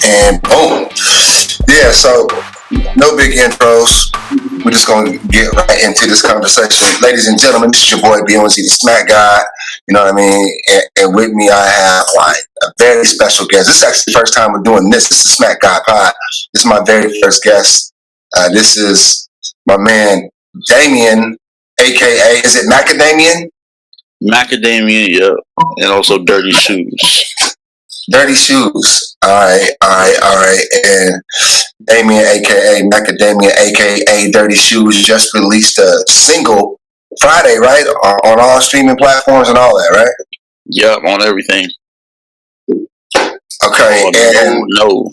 And boom. Yeah, so no big intros. We're just going to get right into this conversation. Ladies and gentlemen, this is your boy BONZ, the Smack Guy. You know what I mean? And with me, I have like a very special guest. This is actually the first time we're doing this. This is the Smack Guy Pod. This is my very first guest. This is my man, Damien, a.k.a. Is it Macadamian? Macadamian, yeah. And also Dirty Shoes. Dirty Shoes. All right. And Damien, aka Macadamian, aka Dirty Shoes, just released a single Friday, right? On all streaming platforms and all that, right? Yep, on everything. Okay, and no.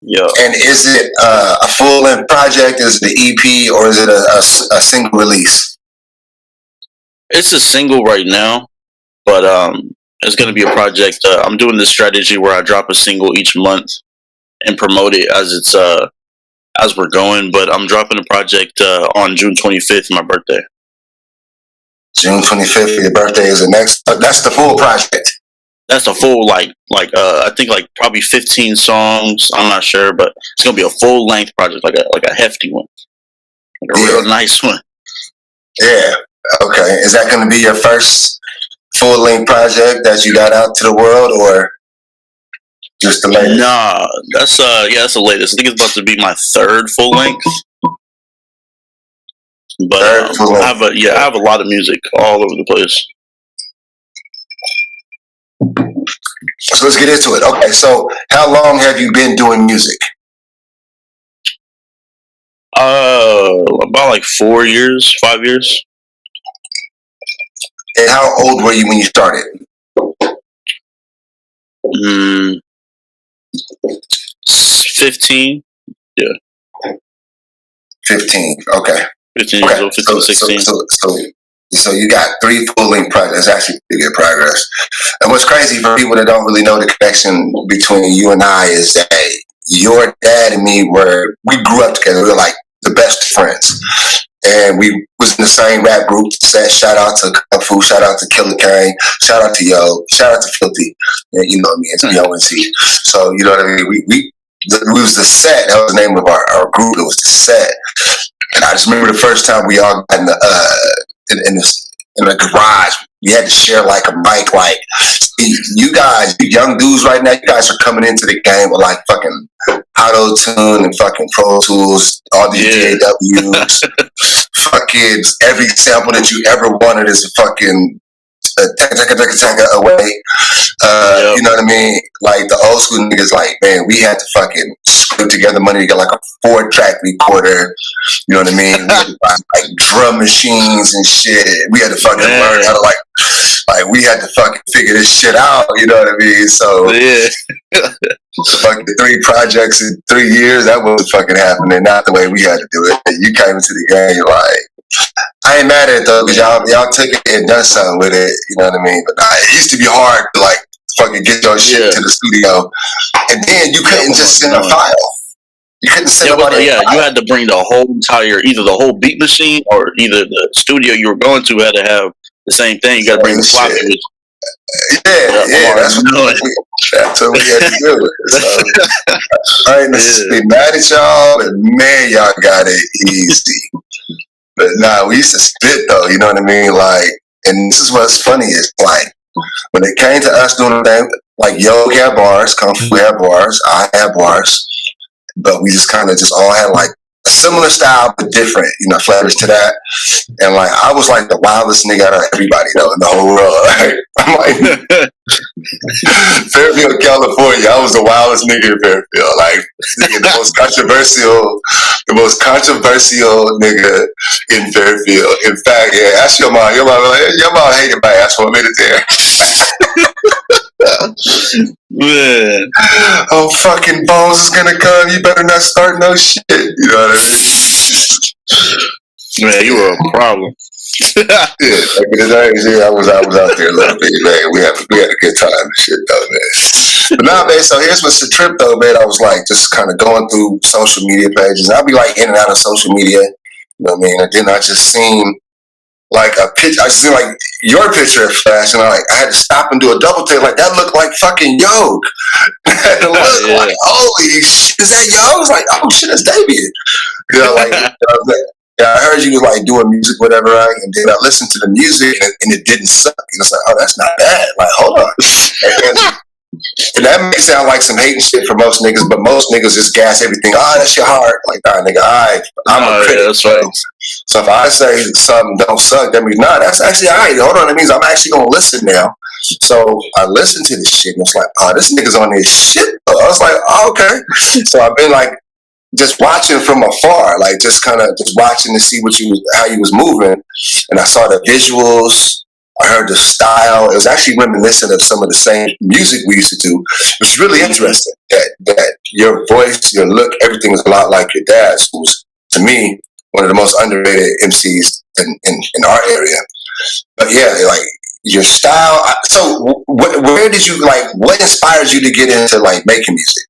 Yeah. And is it a full length project? Is it an EP or is it a single release? It's a single right now, but it's going to be a project. I'm doing this strategy where I drop a single each month and promote it as we're going. But I'm dropping a project on June 25th, my birthday. June 25th, your birthday is the next. That's the full project. That's a full I think like probably 15 songs. I'm not sure, but it's gonna be a full length project, like a hefty one, like a real nice one. Yeah. Okay. Is that going to be your first full length project that you got out to the world, or just the latest? Nah, that's the latest. I think it's about to be my third full length. But I have a lot of music all over the place. So let's get into it. Okay, so how long have you been doing music? About like 5 years. And how old were you when you started? 15. Yeah. 15. Okay. 15 years old, 15, 16. So you got 3 full-length projects. That's actually pretty good progress. And what's crazy for people that don't really know the connection between you and I is that your dad and me we grew up together. We were like the best friends. And we was in the same rap group. Shout out to Kung Fu, shout out to Killer Kane, shout out to Yo, shout out to Filthy. And you know me, it's BONZ. So, you know what I mean? We was the set. That was the name of our group. It was the set. And I just remember the first time we all got in the garage. We had to share like a mic. Like, you guys, you young dudes right now, you guys are coming into the game with like fucking auto-tune and fucking Pro Tools, all these DAWs, fucking every sample that you ever wanted is a fucking away. You know what I mean? Like the old school niggas, like, man, we had to fucking scrape together money to get like a 4-track recorder. You know what I mean? We had to buy like drum machines and shit. We had to fucking learn how to like we had to fucking figure this shit out. You know what I mean? So fucking 3 projects in 3 years, that wasn't fucking happening. Not the way we had to do it. You came into the game, you're like, I ain't mad at it though, because y'all took it and done something with it, you know what I mean? But it used to be hard to like fucking get your shit to the studio. And then you couldn't just send a file. You couldn't send a file. Yeah, you had to bring the whole entire, either the whole beat machine or either the studio you were going to had to have the same thing. You got to bring the floppy with you. Yeah, that's what we had to do. So, I ain't necessarily mad at y'all, but man, y'all got it easy. But nah, we used to spit though, you know what I mean? Like, and this is what's funny is like, when it came to us doing the thing, like Yo had bars, Kung Fu had bars, I had bars, but we just kind of just all had like a similar style but different, you know, flavors to that. And like, I was like the wildest nigga out of everybody though in the whole world. Like, I'm like, Fairfield, California, I was the wildest nigga in Fairfield. Like, the most controversial nigga in Fairfield. In fact, yeah, ask your mom. Your mom hated my ass for a minute there. Man. Oh, fucking Bones is gonna come. You better not start no shit. You know what I mean? Man, you were a problem. Back in the days, I was out there a little bit, man. We had a good time and shit, though, man. But nah, man. So here's what's the trip, though, man. I was like just kind of going through social media pages. I'd be like in and out of social media, you know what I mean? And then I just seen like a picture. I just seen like your picture flash, and I had to stop and do a double take. Like that looked like fucking Yog. It looked like, holy shit, is that Yog? I was like, oh shit, it's Damien. You know, like, yeah, I heard you was like doing music, whatever, right? And then I listened to the music, and it didn't suck. And it's like, oh, that's not bad. Like, hold on. And that may sound like some hating shit for most niggas, but most niggas just gas everything. Oh, that shit hard. Like, nah, nigga, I'm a critic. Yeah, that's right. So if I say something don't suck, that means, nah, that's actually all right. Hold on, that means I'm actually going to listen now. So I listened to this shit, and it's like, oh, this nigga's on this shit. I was like, oh, okay. So I've been like, just watching from afar, like just kind of just watching to see how you was moving, and I saw the visuals. I heard the style. It was actually reminiscent of some of the same music we used to do, which is really interesting. That your voice, your look, everything is a lot like your dad's, who's to me one of the most underrated MCs in our area. But yeah, like your style. So where did you like? What inspires you to get into like making music?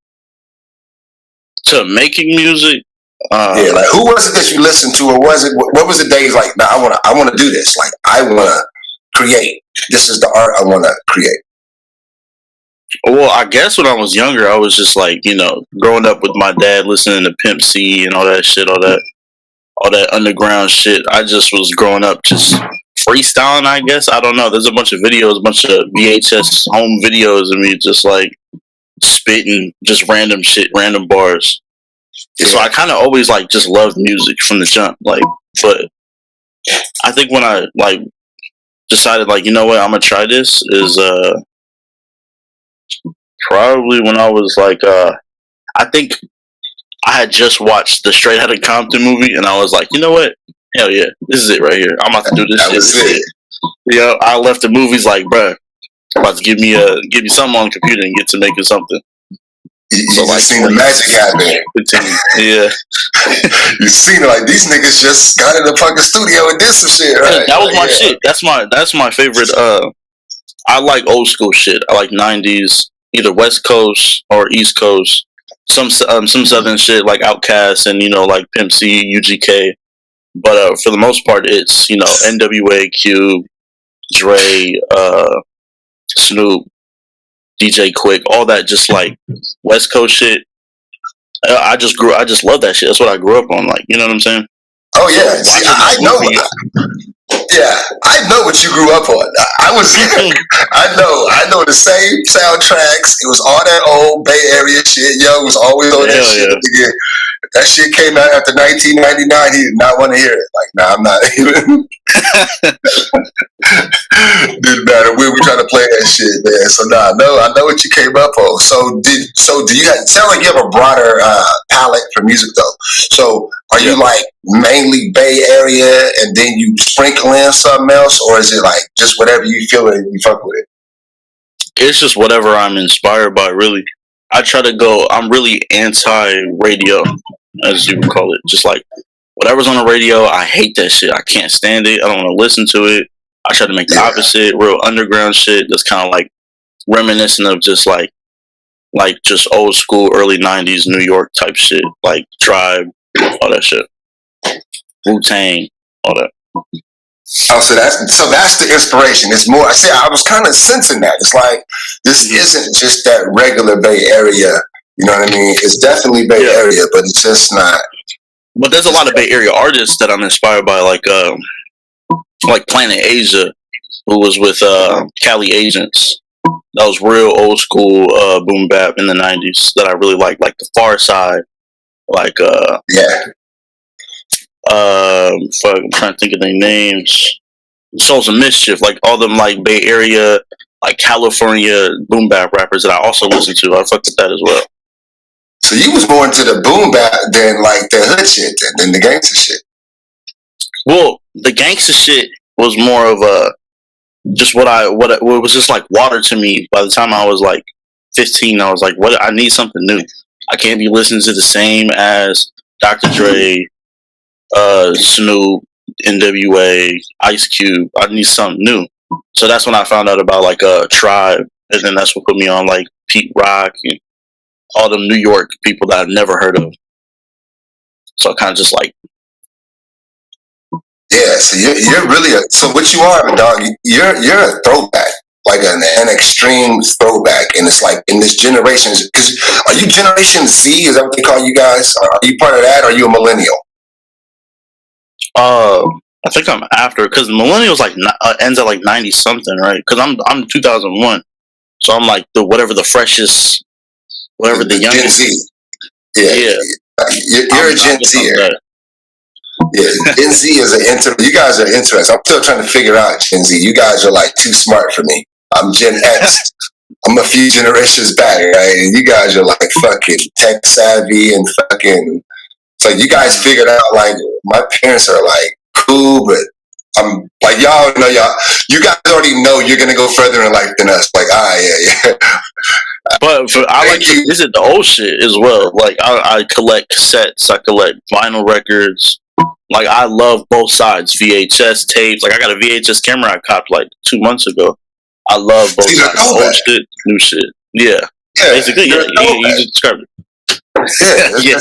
To making music. Yeah, like who was it that you listened to, or was it what was the days like? Now I want to do this. Like I want to create. This is the art I want to create. Well, I guess when I was younger, I was just like, you know, growing up with my dad, listening to Pimp C and all that shit, all that underground shit. I just was growing up just freestyling. I guess I don't know. There's a bunch of videos, a bunch of VHS home videos of me just like spitting just random shit, random bars. Yeah. So I kind of always like just loved music from the jump. Like, but I think when I like decided like, you know what, I'm gonna try this is probably when I was like I think I had just watched the Straight Outta Compton movie, and I was like, you know what, hell yeah, this is it right here. I'm about to do this shit. This is it. You know, I left the movies like, bruh, about to give me something on the computer and get to making something. So like, seen the magic happen. Yeah. You seen it, like these niggas just got in the fucking studio and did some shit, right? That was my shit. That's my favorite. I like old school shit. I like 90s, either West Coast or East Coast. Some Southern shit like Outkast and, you know, like Pimp C, UGK. But for the most part, it's, you know, NWA, Cube, Dre, Snoop, DJ Quick, all that just like West Coast shit. I just love that shit. That's what I grew up on. Like, you know what I'm saying? Oh yeah, see, I know. Yeah, I know what you grew up on. I know the same soundtracks. It was all that old Bay Area shit. Yo was always on that shit. Yeah. That shit came out after 1999. He did not want to hear it. Like, nah, I'm not even. Didn't matter. We were trying to play that shit, man. So nah, no, I know what you came up on. So do you sound like you have a broader palette for music though? So are you like mainly Bay Area and then you sprinkle in something else, or is it like just whatever you feel it, you fuck with it? It's just whatever I'm inspired by, really. I try to go. I'm really anti-radio, as you would call it. Just like whatever's on the radio, I hate that shit. I can't stand it. I don't want to listen to it. I try to make the opposite, real underground shit. That's kind of like reminiscent of just like just old school, early '90s New York type shit, like Tribe, all that shit, Wu-Tang, all that. Oh, so that's the inspiration. It's more. I was kind of sensing that. It's like this isn't just that regular Bay Area. You know what I mean? It's definitely Bay Area, but it's just not. But there's a lot of Bay Area artists that I'm inspired by, like Planet Asia, who was with Cali Agents. That was real old school boom bap in the '90s that I really like the Far Side, like fuck, I'm trying to think of their names. Souls of Mischief, like all them like Bay Area, like California boom bap rappers that I also listen to. I fuck with that as well. So you was more into the boom bap than like the hood shit than the gangster shit. Well, the gangster shit was more of a just what was just like water to me. By the time I was like 15, I was like, what? I need something new. I can't be listening to the same as Dr. Dre, Snoop, NWA, Ice Cube. I need something new. So that's when I found out about like Tribe, and then that's what put me on like Pete Rock and all them New York people that I've never heard of. So I kind of just like. Yeah, so you're really so what you are, dog. You're a throwback, like an extreme throwback, and it's like in this generation. Because are you Generation Z? Is that what they call you guys? Are you part of that? Or are you a millennial? I think I'm after because millennials like ends at like 90 something, right? Because I'm 2001, so I'm like the whatever the freshest, whatever the Gen youngest. Z. Yeah, you're a Gen Zer. Yeah, Gen Z is you guys are interesting. I'm still trying to figure out Gen Z. You guys are like too smart for me. I'm Gen X. I'm a few generations back, right? And you guys are like fucking tech savvy and fucking. So you guys figured out like my parents are like cool, but I'm like y'all know y'all. You guys already know you're gonna go further in life than us. Like yeah. But I like to visit the old shit as well. Like I collect cassettes, I collect vinyl records. Like I love both sides, VHS tapes. Like I got a VHS camera I copped like 2 months ago. I love both sides, old shit, new shit. Yeah, basically, yeah. You just described it. Yeah,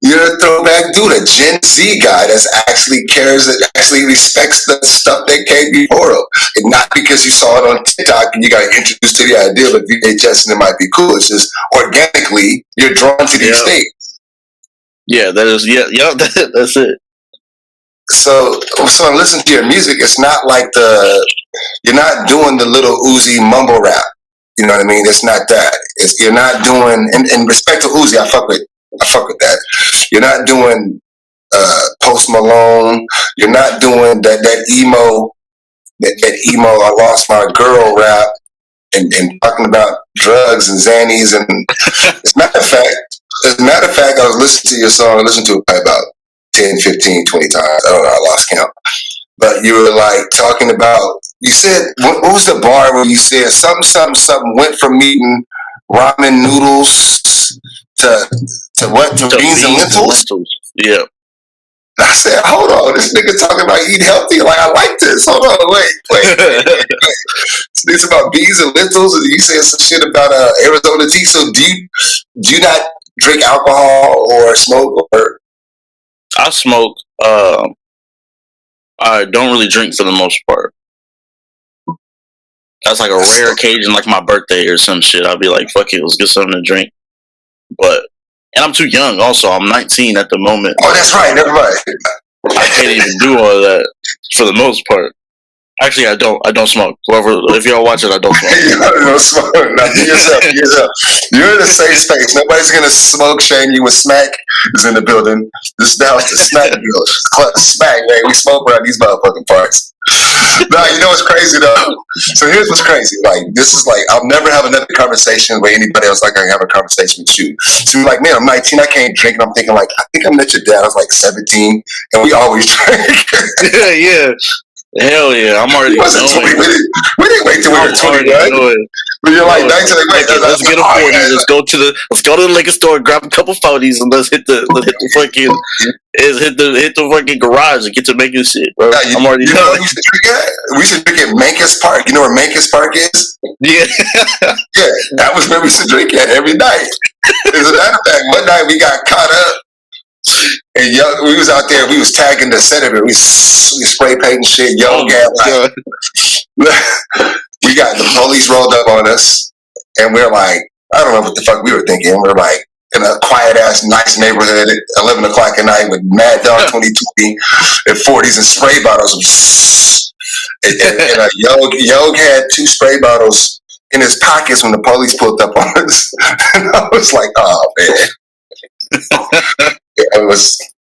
you're a throwback dude, a Gen Z guy that actually cares, that actually respects the stuff that came before him. And not because you saw it on TikTok and you got introduced to the idea of VHS and it might be cool. It's just organically you're drawn to these things. Yeah, that is that's it. So listen to your music. It's not like you're not doing the little Uzi mumble rap. You know what I mean? It's not that. You're not doing. In respect to Uzi, I fuck with that. You're not doing Post Malone. You're not doing that emo. That emo. I lost my girl rap and talking about drugs and Xannies and. As a matter of fact, I was listening to your song. I listened to it probably about 10, 15, 20 times. I don't know. I lost count. But you were like talking about, you said, what was the bar where you said something went from eating ramen noodles to what? To beans and lentils? Yeah. I said, hold on, this nigga talking about eating healthy. Like, I like this. Hold on, wait. It's about beans and lentils, and you said some shit about Arizona tea. So do you not drink alcohol or smoke or? I smoke. I don't really drink for the most part. That's like a rare occasion, like my birthday or some shit. I'll be like, fuck it, let's get something to drink. And I'm too young also. I'm 19 at the moment. Oh, that's right. Never mind. I can't even do all of that for the most part. Actually, I don't smoke. If y'all watch it, I don't smoke. You don't smoke. Now, yourself. You're in a safe space. Nobody's gonna smoke shame you. With Smack is in the building. This now is the Smack building. Smack, man. We smoke around these motherfucking parts. No, you know what's crazy though? So here's what's crazy. Like, this is like, I'll never have another conversation with anybody else like I have a conversation with you. So you're like, man, I'm 19, I can't drink. And I'm thinking like, I think I met your dad. I was like 17 and we always drink. Yeah. Hell yeah, I'm already knowing. We didn't wait till we were 20, right? But you're like 19, like, wait, let's get a 40. Let's go to the liquor store, grab a couple 40s, and let's hit the fucking hit the fucking garage and get to making shit, bro. Yeah, I'm already knowing. We used to drink at Mancus Park. You know where Mancus Park is? Yeah. Yeah, that was where we used to drink at every night. As a matter of fact, one night we got caught up. And we was out there. We was tagging the senator. We spray painting shit. We got the police rolled up on us, and we're like, I don't know what the fuck we were thinking. We're like in a quiet ass, nice neighborhood at 11 o'clock at night with Mad Dog 2020 and 40s and spray bottles. And Yog had 2 spray bottles in his pockets when the police pulled up on us. And I was like, oh man.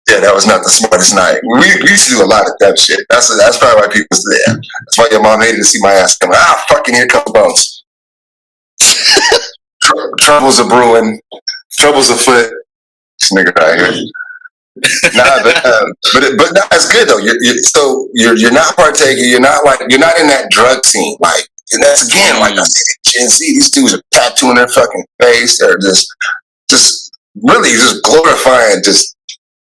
That was not the smartest night. We used to do a lot of that shit. That's probably why people say that. That's why your mom hated to see my ass come. Fucking here comes Bones. Troubles are brewing. Troubles afoot. This nigga right here. But it's good though. You're not partaking. You're not in that drug scene. Like, and that's again like I said, Gen Z. These dudes are tattooing their fucking face. They're just really just glorifying just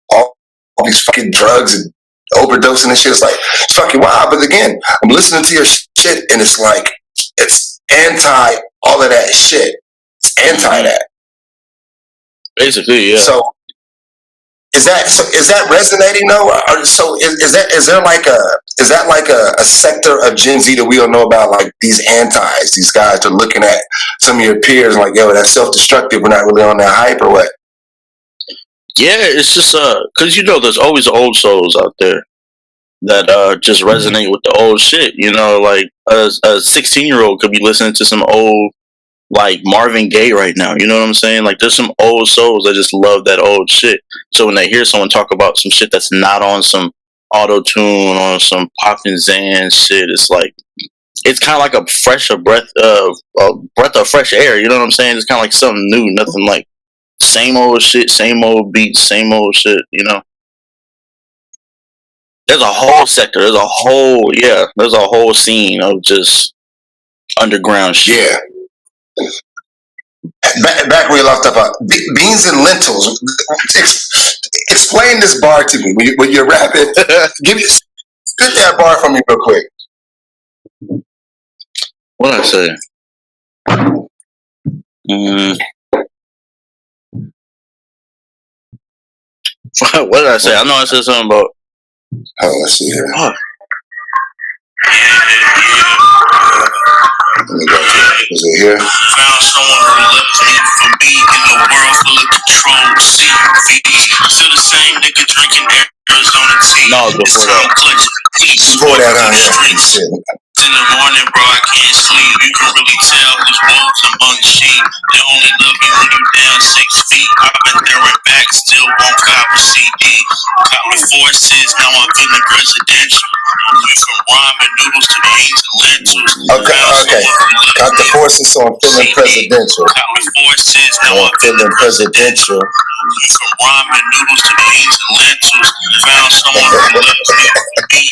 all these fucking drugs and overdosing and shit. It's like, it's fucking wild. But again, I'm listening to your shit and it's like, it's anti all of that shit. It's anti that. Basically, yeah. So Is that resonating though? Is there like a sector of Gen Z that we don't know about, like these antis, these guys are looking at some of your peers like, yo, that's self destructive. We're not really on that hype or what? Yeah, it's just because there's always old souls out there that just resonate with the old shit. Like a 16-year-old could be listening to some old like Marvin Gaye right now. You know what I'm saying? Like there's some old souls that just love that old shit. So when they hear someone talk about some shit that's not on some auto tune or some poppin' Zan shit, it's like it's kind of like a breath of fresh air. You know what I'm saying? It's kind of like something new, nothing like same old shit, same old beats, same old shit. There's a whole sector. There's a whole scene of just underground shit. Yeah. Back where you left off, beans and lentils. Explain this bar to me when you're rapping. Spit that bar for me real quick. What did I say? What did I say? I know I said something about. Oh, let's see here. Oh. Is it here? Found someone who loves me for being in a world full of control. Still the same nigga drinking Arizona tea. No, before that. Before that, yeah. In the morning, bro, I can't sleep. You can really tell who's wolves among sheep. They only love you when you down 6 feet. I've been there and back, still won't cop a CD. Cop me forces, now I'm feeling presidential. We from ramen noodles to beans and lentils. Okay. Got the forces, so I'm feeling presidential. Cop me forces, now I'm feeling presidential. We from ramen noodles to beans and lentils. Found someone who loves me for being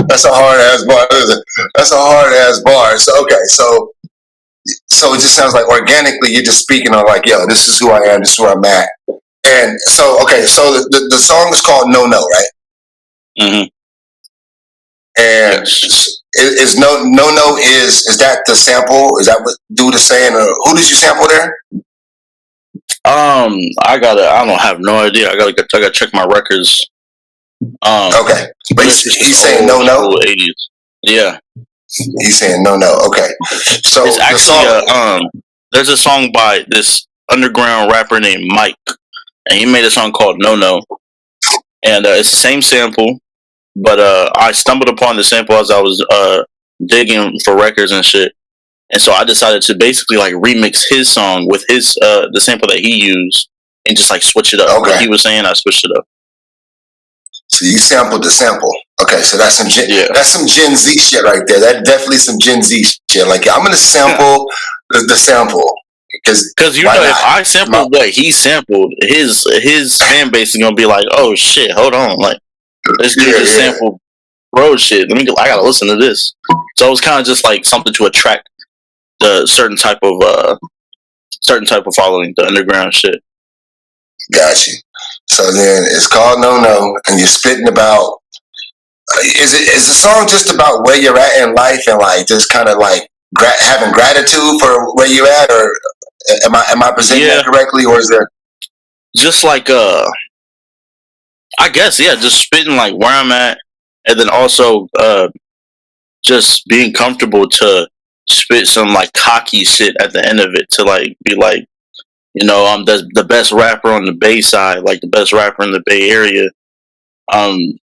That's a hard ass bar. That's a hard ass bar. So okay, so it just sounds like organically you're just speaking on like, yo, this is who I am, this is where I'm at. And so okay, so the song is called No No, right? Mm-hmm. And yes. is no is that the sample? Is that what dude is saying? Or who did you sample there? I don't have no idea. I gotta check my records. Okay, but he's saying no. 80s. Yeah, he's saying no. Okay, so it's actually there's a song by this underground rapper named Mike, and he made a song called No No, and it's the same sample, but I stumbled upon the sample as I was digging for records and shit, and so I decided to basically like remix his song with his the sample that he used and just like switch it up. Okay. What he was saying, I switched it up. So you sampled the sample. Okay, so that's some Gen Z shit right there. That's definitely some Gen Z shit. Like I'm gonna sample the sample because if I sample what he sampled, his fan base is gonna be like, oh shit, hold on, like this dude just sampled road shit. I gotta listen to this. So it was kind of just like something to attract the certain type of following, the underground shit. Got you. So then it's called No No, and you're spitting about. Is the song just about where you're at in life and like just kind of like having gratitude for where you're at, or am I presenting that correctly, or is there just like I guess just spitting like where I'm at, and then also just being comfortable to spit some like cocky shit at the end of it to like be like, I'm the best rapper on the Bay side, like the best rapper in the Bay Area.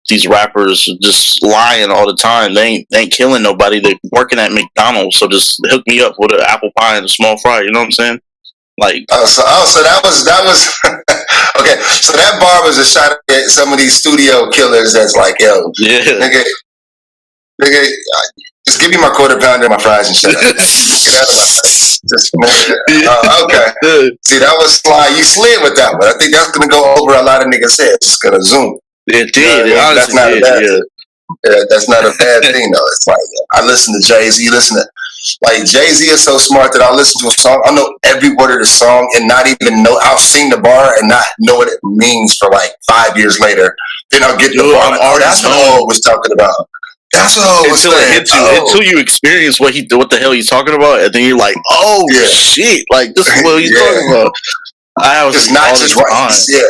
These rappers just lying all the time. They ain't killing nobody. They're working at McDonald's, so just hook me up with an apple pie and a small fry. You know what I'm saying? Like, so that was okay. So that bar was a shot at some of these studio killers. That's like, yo, nigga, just give me my quarter pounder and my fries and shut up. Get out of my face. Okay. See, that was fly. You slid with that one. I think that's gonna go over a lot of niggas' heads. It's gonna zoom. It did. That's not a bad thing. Yeah, that's not a bad thing though. It's like I listen to Jay-Z. Like Jay-Z is so smart that I'll listen to a song. I'll know every word of the song and not even know. I'll sing the bar and not know what it means for like 5 years later. Then I'll get the bar. That's what O was talking about. That's what I was saying. Until you experience what the hell he's talking about, and then you're like, oh shit, like this is what he's talking about. I was it's not just right. Yeah.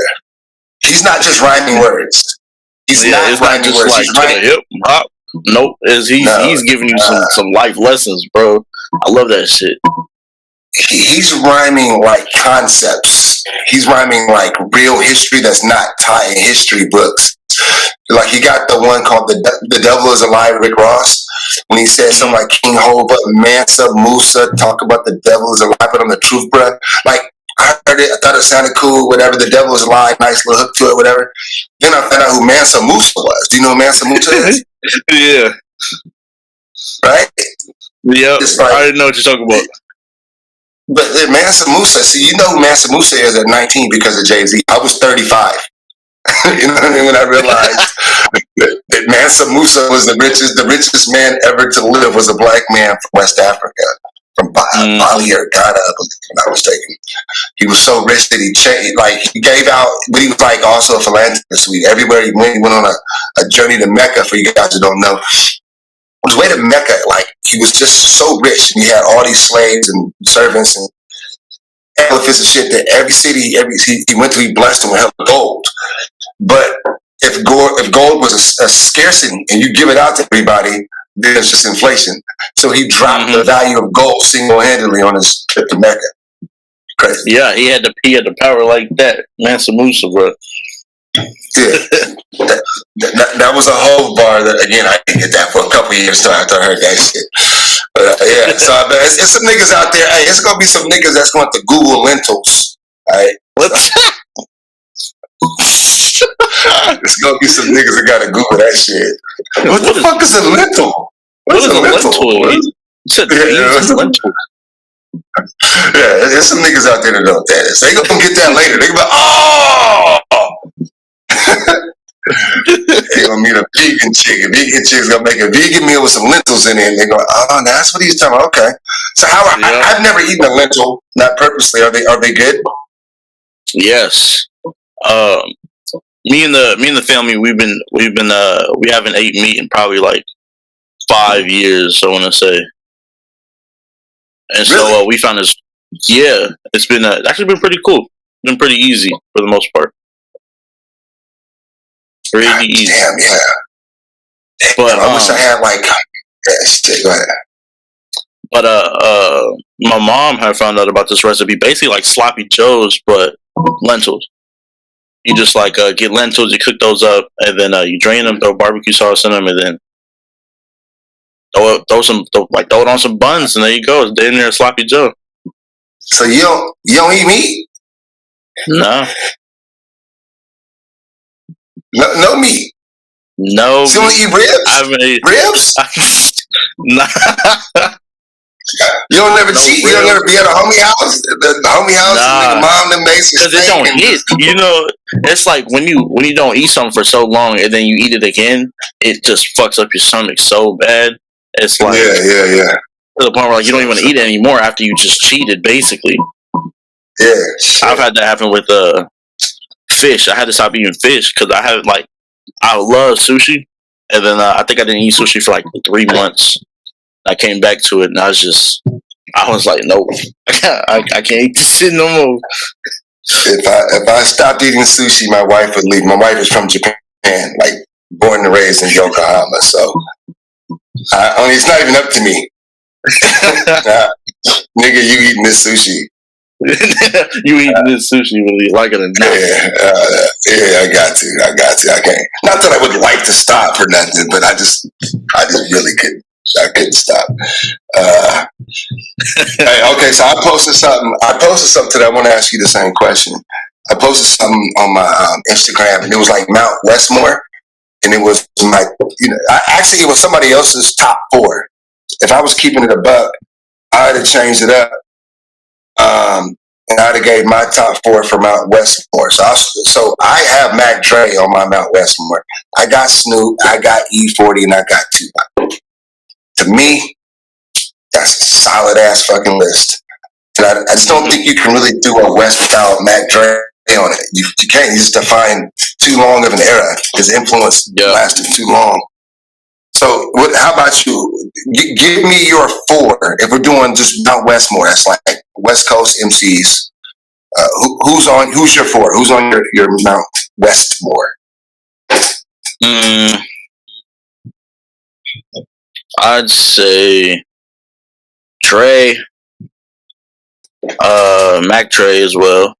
He's not just rhyming words. He's it's not just words. like to the hip hop. Nope, he's giving you some life lessons, bro. I love that shit. He's rhyming like concepts. He's rhyming like real history that's not taught in history books. Like he got the one called the Devil Is Alive, Rick Ross, when he said something like King Hoba, Mansa Musa, talk about the devil is alive, but on the truth, bruh. Like I heard it, I thought it sounded cool, whatever. The devil is alive, nice little hook to it, whatever. Then I found out who Mansa Musa was. Do you know who Mansa Musa is? Yeah. Right? Yep. Like, I didn't know what you're talking about. But Mansa Musa, see, you know who Mansa Musa is at 19 because of Jay-Z. I was 35. You know what I mean? When I realized that Mansa Musa was the richest man ever to live was a black man from West Africa, from Bali or Ghana, if I'm not mistaken. He was so rich that he gave out, but he was like also a philanthropist. Everywhere he went on a journey to Mecca. For you guys who don't know, on his way to Mecca, like he was just so rich, and he had all these slaves and servants and elephants and shit. That every city he went to, he blessed them with gold. But if gold was a scarcity and you give it out to everybody, then it's just inflation. So he dropped the value of gold single-handedly on his trip to Mecca. Crazy. Yeah, he had the power like that, Mansa Musa, bro. Yeah, that was a whole bar. That again, I didn't get that for a couple of years after I heard that shit. But yeah, so I bet it's some niggas out there. Hey, it's gonna be some niggas that's going to Google lentils. All right. There's gonna be some niggas that gotta Google that shit. What the fuck is a lentil? What is a lentil? You said a lentil. Yeah, there's some niggas out there that know what that is. They gonna get that later. They gonna be like, oh! They gonna meet a vegan chick. A vegan chick's gonna make a vegan meal with some lentils in it. And they go, oh, that's what he's talking about. Okay. So I've never eaten a lentil, not purposely. Are they good? Yes. Me and the family, we haven't ate meat in probably like 5 years, I want to say. And really? So we found this. Yeah, it's been actually been pretty cool. Been pretty easy for the most part. Pretty easy. Damn, yeah. But I wish I had like. Yeah, go ahead. But my mom had found out about this recipe, basically like sloppy joes, but lentils. You just like get lentils, you cook those up, and then you drain them, throw barbecue sauce in them, and then throw it on some buns, and there you go. It's in there, sloppy joe. So you don't eat meat? No. No meat. No. So you only eat ribs? I made ribs? Nah. You don't never cheat. You don't never be at a homie house. The homie house, nah. Mom them makes it. Because it don't hit. You know, it's like when you don't eat something for so long and then you eat it again, it just fucks up your stomach so bad. It's like yeah. To the point where like you don't even want to eat it anymore after you just cheated, basically. Yeah. I've had that happen with fish. I had to stop eating fish because I love sushi, and then I think I didn't eat sushi for like 3 months. I came back to it, and I was like, nope, I can't eat this shit no more. If I stopped eating sushi, my wife would leave. My wife is from Japan, like born and raised in Yokohama, so it's not even up to me. Nigga, you eating this sushi? You eating this sushi whether you like it or not? Yeah, I got to. I can't. Not that I would like to stop or nothing, but I just really couldn't. I couldn't stop. Hey, okay, so I posted something today. I want to ask you the same question. I posted something on my Instagram, and it was like Mount Westmore, and it was my, actually it was somebody else's top 4. If I was keeping it a buck, I'd have changed it up, and I'd have gave my top 4 for Mount Westmore. So I have Mac Dre on my Mount Westmore. I got Snoop, I got E40, and I got Tupac. To me, that's a solid ass fucking list. And I just don't think you can really do a West style Mac Dre on it. You can't. You just define too long of an era. His influence lasted too long. So, how about you? Give me your 4. If we're doing just Mount Westmore, that's like West Coast MCs. Who's your 4? Who's on your Mount Westmore? I'd say Trey, Mac Trey as well.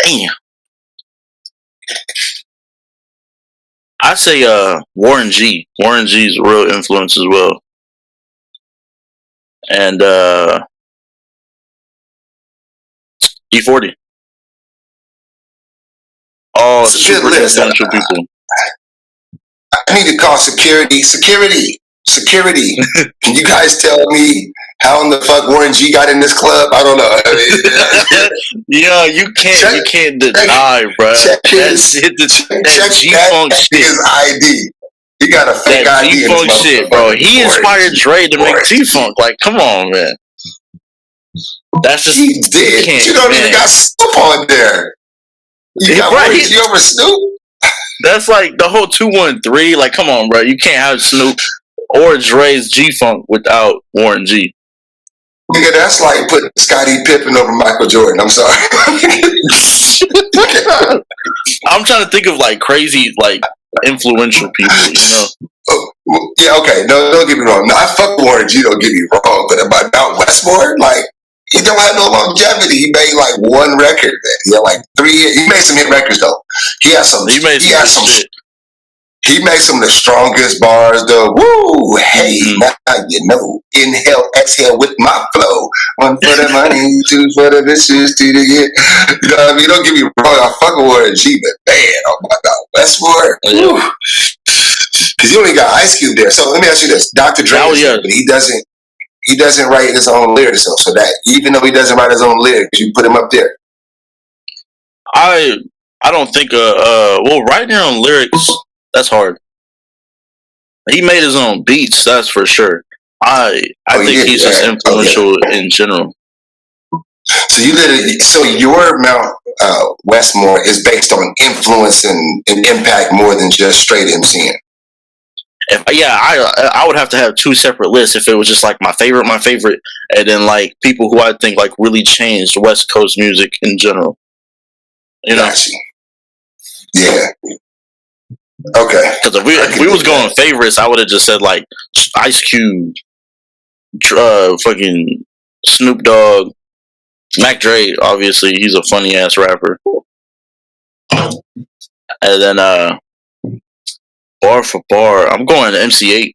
Damn. I'd say Warren G. Warren G's a real influence as well. And E40. All super influential people. I need to call security. Can you guys tell me how in the fuck Warren G got in this club? I don't know. Yeah, you can't deny, bro. Check that G-Funk shit. His ID. He got a fake that ID. G-Funk shit, bro. He inspired Dre to make G-Funk. Like, come on, man. That's just he did. You don't even got Snoop on there. You got Warren G over Snoop. That's like the whole 213. Like, come on, bro. You can't have Snoop or Dre's G-Funk without Warren G. Nigga, that's like putting Scottie Pippen over Michael Jordan. I'm sorry. I'm trying to think of like crazy, like influential people, you know? Yeah, okay. No, don't get me wrong. No, I fuck Warren G, don't get me wrong. But about Mount Westmore, like, he don't have no longevity. He made like one record, man. He had like 3 years. He made some hit records though. He made some shit. He made some of the strongest bars though. Woo! Hey, now you know. Inhale, exhale with my flow. 1 for the money, 2 for the bitches, 2 to get. You know what I mean? Don't get me wrong. I fuck with Warren G, but man, oh my God, Westmore. Because you only got Ice Cube there. So let me ask you this: Dr. Dre, but he doesn't write his own lyrics. So that even though he doesn't write his own lyrics, you put him up there. I don't think well, writing your own lyrics, that's hard. He made his own beats, that's for sure. I think he's just influential in general. So your Mount Westmore is based on influence and impact more than just straight MCing. I would have to have 2 separate lists if it was just like my favorite, and then like people who I think like really changed West Coast music in general. You know? Yeah. Okay. Because if we was going favorites, I would have just said like Ice Cube, fucking Snoop Dogg, Mac Dre. Obviously, he's a funny ass rapper. And then bar for bar, I'm going to MC8.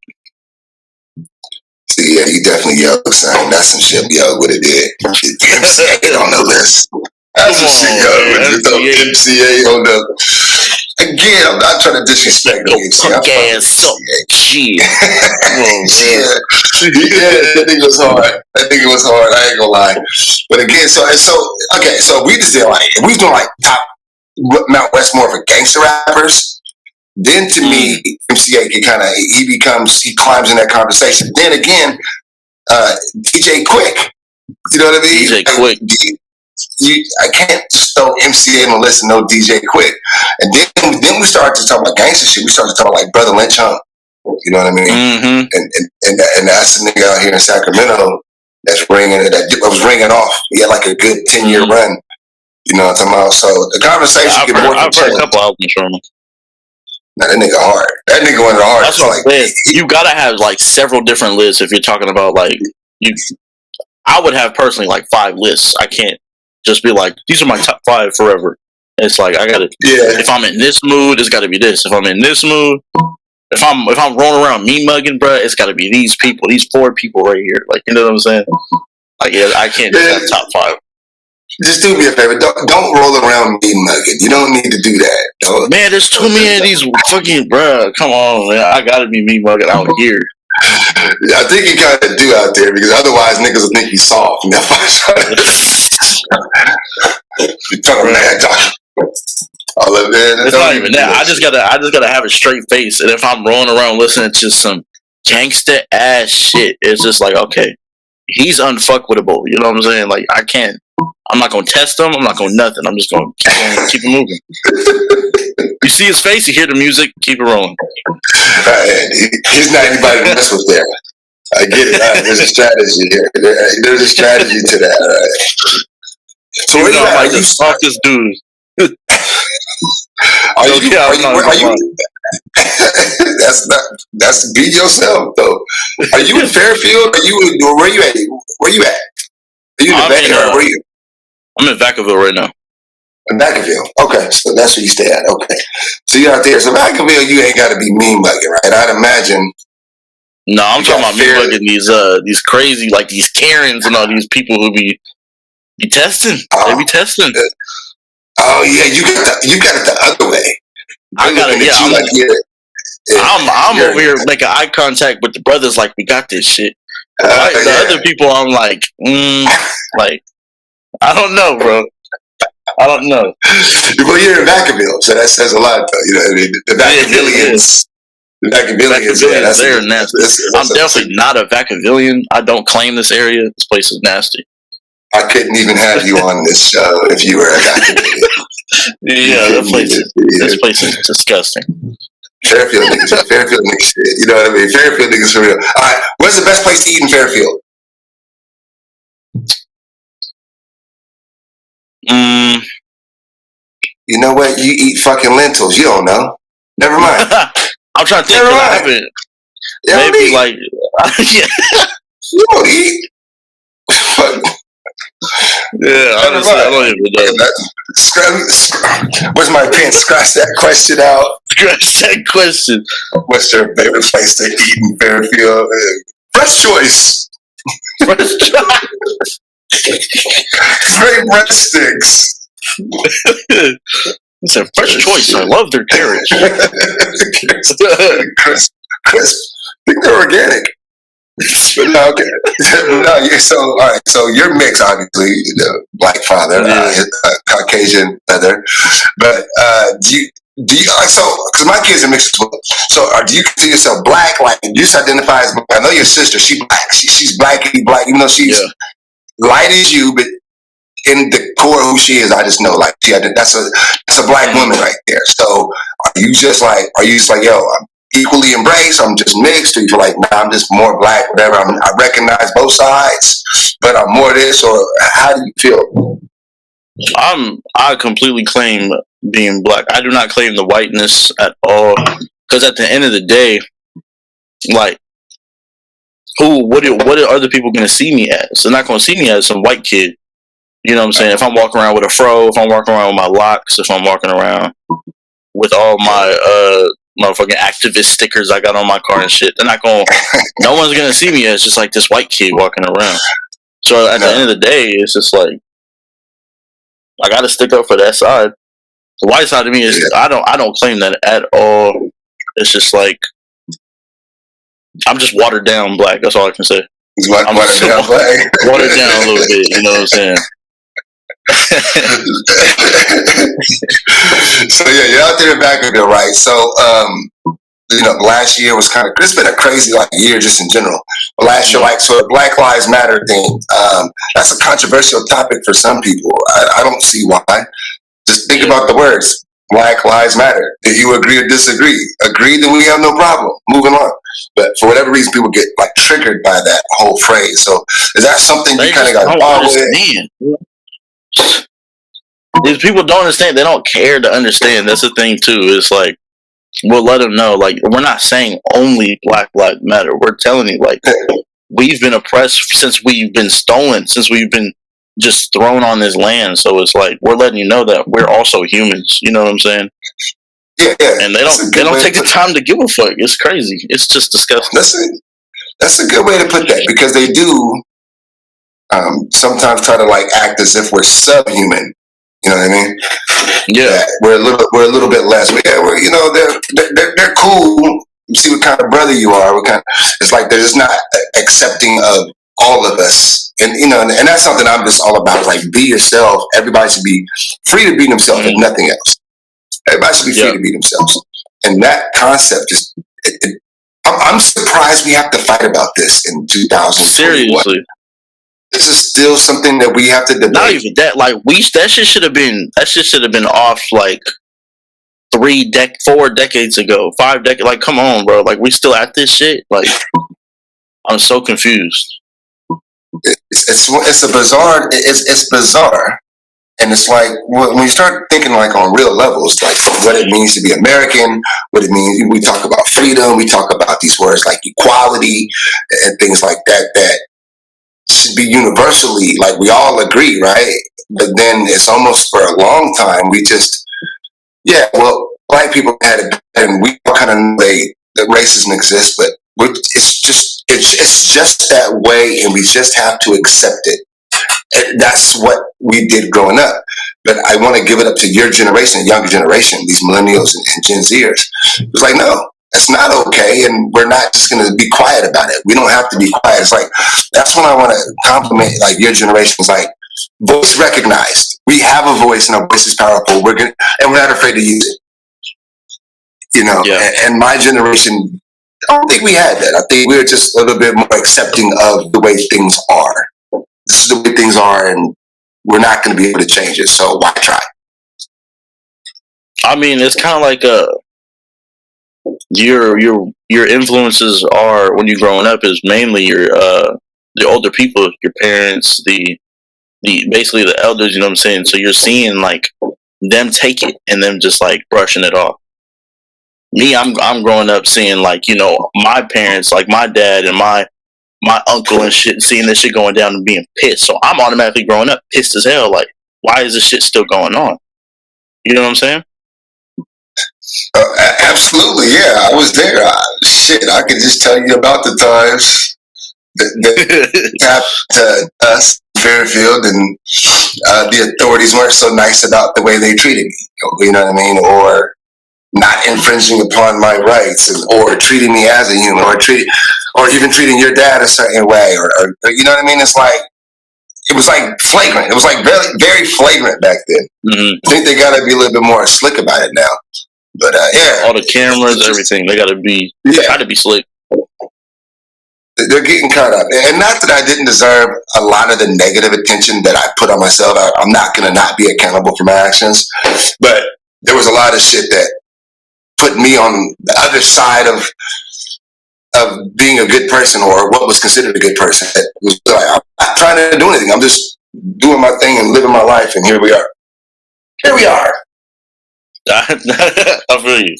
See, yeah, you definitely Yog son. That's some shit Yog would have did. MC8 on the list. That's some shit Yog would have done. MC8 on the. Again, I'm not trying to disrespect the MC. Shit. Yeah, that nigga was hard. I ain't gonna lie. But again, so we just did like, if we doing like top Mount Westmore for gangster rappers. Then to me, MC8 he climbs in that conversation. Then again, DJ Quick, you know what I mean? DJ Quick. I can't just throw MC8 on the list and no DJ Quick. And then we started to talk about gangster shit. We started to talk about like Brother Lynch Hung. You know what I mean? Mm-hmm. And that's the nigga out here in Sacramento that was ringing off. He had like a good 10-year run. You know what I'm talking about? So the conversation I've heard a couple albums from him. Nah, that nigga hard. That nigga one of the hardest. That's what I'm saying. You gotta have like several different lists if you're talking about like you. I would have personally like 5 lists. I can't just be like, these are my top 5 forever. It's like I gotta. Yeah. If I'm in this mood, it's gotta be this. If I'm in this mood, if I'm rolling around me mugging, bro, it's gotta be these people. These 4 people right here. Like, you know what I'm saying? Like, yeah, I can't just have top 5. Just do me a favor. Don't roll around me mugging. You don't need to do that. Man, there's too many of these fucking, bruh. Come on, man. I gotta be me mugging out here. I think you gotta do out there because otherwise niggas will think you soft. You talking mad talk. It's not even that. I just gotta have a straight face. And if I'm rolling around listening to some gangster ass shit, it's just like, okay, he's unfuckwittable. You know what I'm saying? Like, I'm not gonna test him. I'm not gonna nothing. I'm just gonna keep it moving. You see his face, you hear the music, keep it rolling. He's not anybody to mess with there. I get it. There's a strategy here. There's a strategy to that. So where you I'm at? like the softest dude. Are you? That's be yourself though. Are you in Fairfield? Where you at? Where you at? Are you in the Bay or where you? I'm in Vacaville right now. In Vacaville. Okay, so that's where you stay at. Okay, so you're out there. So Vacaville, you ain't got to be mean mugging, right? I'd imagine. No, I'm talking about me bugging these crazy, like these Karens and all these people who be testing. They be testing. Oh yeah, you got it the other way. I got it. Yeah, I'm over here making eye contact with the brothers like we got this shit. The other people, I'm like, like I don't know, bro. I don't know. Well, you're in Vacaville, so that says a lot, though. You know, I mean, the Vacavillians. The Vacavillians, they're nasty. I'm definitely not a Vacavillian. I don't claim this area. This place is nasty. I couldn't even have you on this show if you were a Vacavillian. Yeah, this place is disgusting. Fairfield niggas shit. You know what I mean? Fairfield niggas for real. All right, where's the best place to eat in Fairfield? You know what? You eat fucking lentils. You don't know. Never mind. I'm trying to think. I haven't. Maybe like yeah. You don't eat. Yeah, honestly, I don't even know. Where's my pen? Scratch that question out. Scratch that question. What's your favorite place to eat in Fairfield? Fresh Choice. Fresh Choice. Great breadsticks. It's a Fresh Choice. I love their carrots. Crisp. I think they're organic. No, okay. No, yeah, so all right. So you're mixed, obviously. Black father, Caucasian leather. But do you? So because my kids are mixed as well. So do you consider yourself black? Like, do you just identify as? I know your sister. She's black. She's black. Even though she's light as you, but in the core of who she is, I just know like that's a black woman right there. So are you just like yo? I'm equally embraced. I'm just mixed. Or you feel like nah, I'm just more black, whatever. I recognize both sides, but I'm more this. Or how do you feel? I completely claim being black. I do not claim the whiteness at all. Because at the end of the day, like, what are other people going to see me as? They're not going to see me as some white kid. You know what I'm saying? If I'm walking around with a fro, if I'm walking around with my locks, if I'm walking around with all my motherfucking activist stickers I got on my car and shit, they're not going. No one's going to see me as just like this white kid walking around. So at the end of the day, it's just like I got to stick up for that side. The white side of me is I don't claim that at all. It's just like I'm just watered down black. That's all I can say. I'm watered down black. Watered down a little bit. You know what I'm saying? So yeah, you're out there in Vacaville, right? So last year was kind of, it's been a crazy year just in general. But last year, so the Black Lives Matter thing, that's a controversial topic for some people. I don't see why. Just think about the words. Black Lives Matter. If you agree or disagree, then we have no problem. Moving on. But for whatever reason, people get triggered by that whole phrase. So is that something you kind of got involved with? These people don't understand. They don't care to understand. That's the thing too. It's like we'll let them know. Like we're not saying only Black Lives Matter. We're telling you we've been oppressed since we've been stolen, since we've been just thrown on this land. So it's like we're letting you know that we're also humans. You know what I'm saying? Yeah. And they don't take the time to give a fuck. It's crazy. It's just disgusting. That's a good way to put that, because they do sometimes try to act as if we're subhuman. You know what I mean? Yeah. We're a little bit less. But yeah, they're cool. You see what kind of brother you are. It's like they're just not accepting of all of us. And and that's something I'm just all about. Be yourself. Everybody should be free to be themselves, if nothing else. Everybody should be free to be themselves. And that concept I'm surprised we have to fight about this in 2021. Seriously. This is still something that we have to debate. Not even that. That shit should have been off 4 decades ago, 5 decades. Come on, bro. We still at this shit. I'm so confused. It's bizarre. It's bizarre And it's like when you start thinking like on real levels, like what it means to be American, what it means. We talk about freedom, we talk about these words like equality and things like that that should be universally like we all agree, right? But then it's almost for a long time we just well, black people had it, and we all kind of know that racism exists, but it's just that way, and we just have to accept it. And that's what we did growing up. But I want to give it up to your generation, younger generation, these millennials and Gen Zers. It's like, no, it's not okay, and we're not just going to be quiet about it. We don't have to be quiet. It's like that's when I want to compliment like your generation. It's like voice recognized. We have a voice, and our voice is powerful. And we're not afraid to use it. You know, and my generation, I don't think we had that. I think we were just a little bit more accepting of the way things are. This is the way things are, and we're not going to be able to change it. So why try? I mean, it's kind of like your influences are when you're growing up is mainly the older people, your parents, the basically the elders. You know what I'm saying? So you're seeing like them take it and them just like brushing it off. Me, I'm growing up seeing like my parents, like my dad and my uncle and shit, seeing this shit going down and being pissed. So I'm automatically growing up pissed as hell. Like, why is this shit still going on? You know what I'm saying? Absolutely, yeah. I was there. I could just tell you about the times that happened to us in Fairfield, and the authorities weren't so nice about the way they treated me. You know what I mean? Or not infringing upon my rights, or treating me as a human, or even treating your dad a certain way, or you know what I mean? It's like it was like flagrant. It was like very, very flagrant back then. Mm-hmm. I think they got to be a little bit more slick about it now. But all the cameras, everything, they got to be slick. They're getting caught up, and not that I didn't deserve a lot of the negative attention that I put on myself. I'm not going to not be accountable for my actions, but there was a lot of shit that put me on the other side of being a good person, or what was considered a good person. It was like, I'm not trying to do anything. I'm just doing my thing and living my life, and here we are. Here we are. I feel you.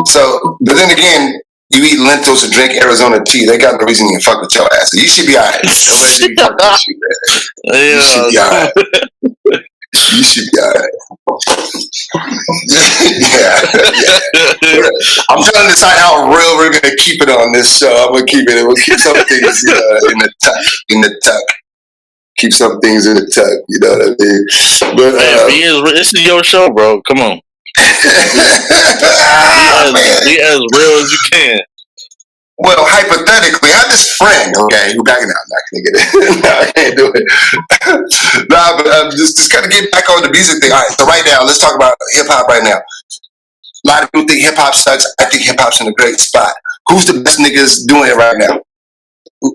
So, but then again, you eat lentils and drink Arizona tea. They got no reason to fuck with your ass. So you should be alright. Unless you fuck with shit, man. You should be alright. You should be alright. yeah. I'm trying to decide how real we're gonna keep it on this show. I'm gonna keep it. We'll keep some things in the tuck. Keep some things in the tuck. You know what I mean? But this is your show, bro. Come on. Be as real as you can. Well, hypothetically, I have this friend, okay, who back now, I'm not gonna get it. No, I can't do it. Nah, but just kind of get back on the music thing. All right, so right now, let's talk about hip hop right now. A lot of people think hip hop sucks. I think hip hop's in a great spot. Who's the best niggas doing it right now?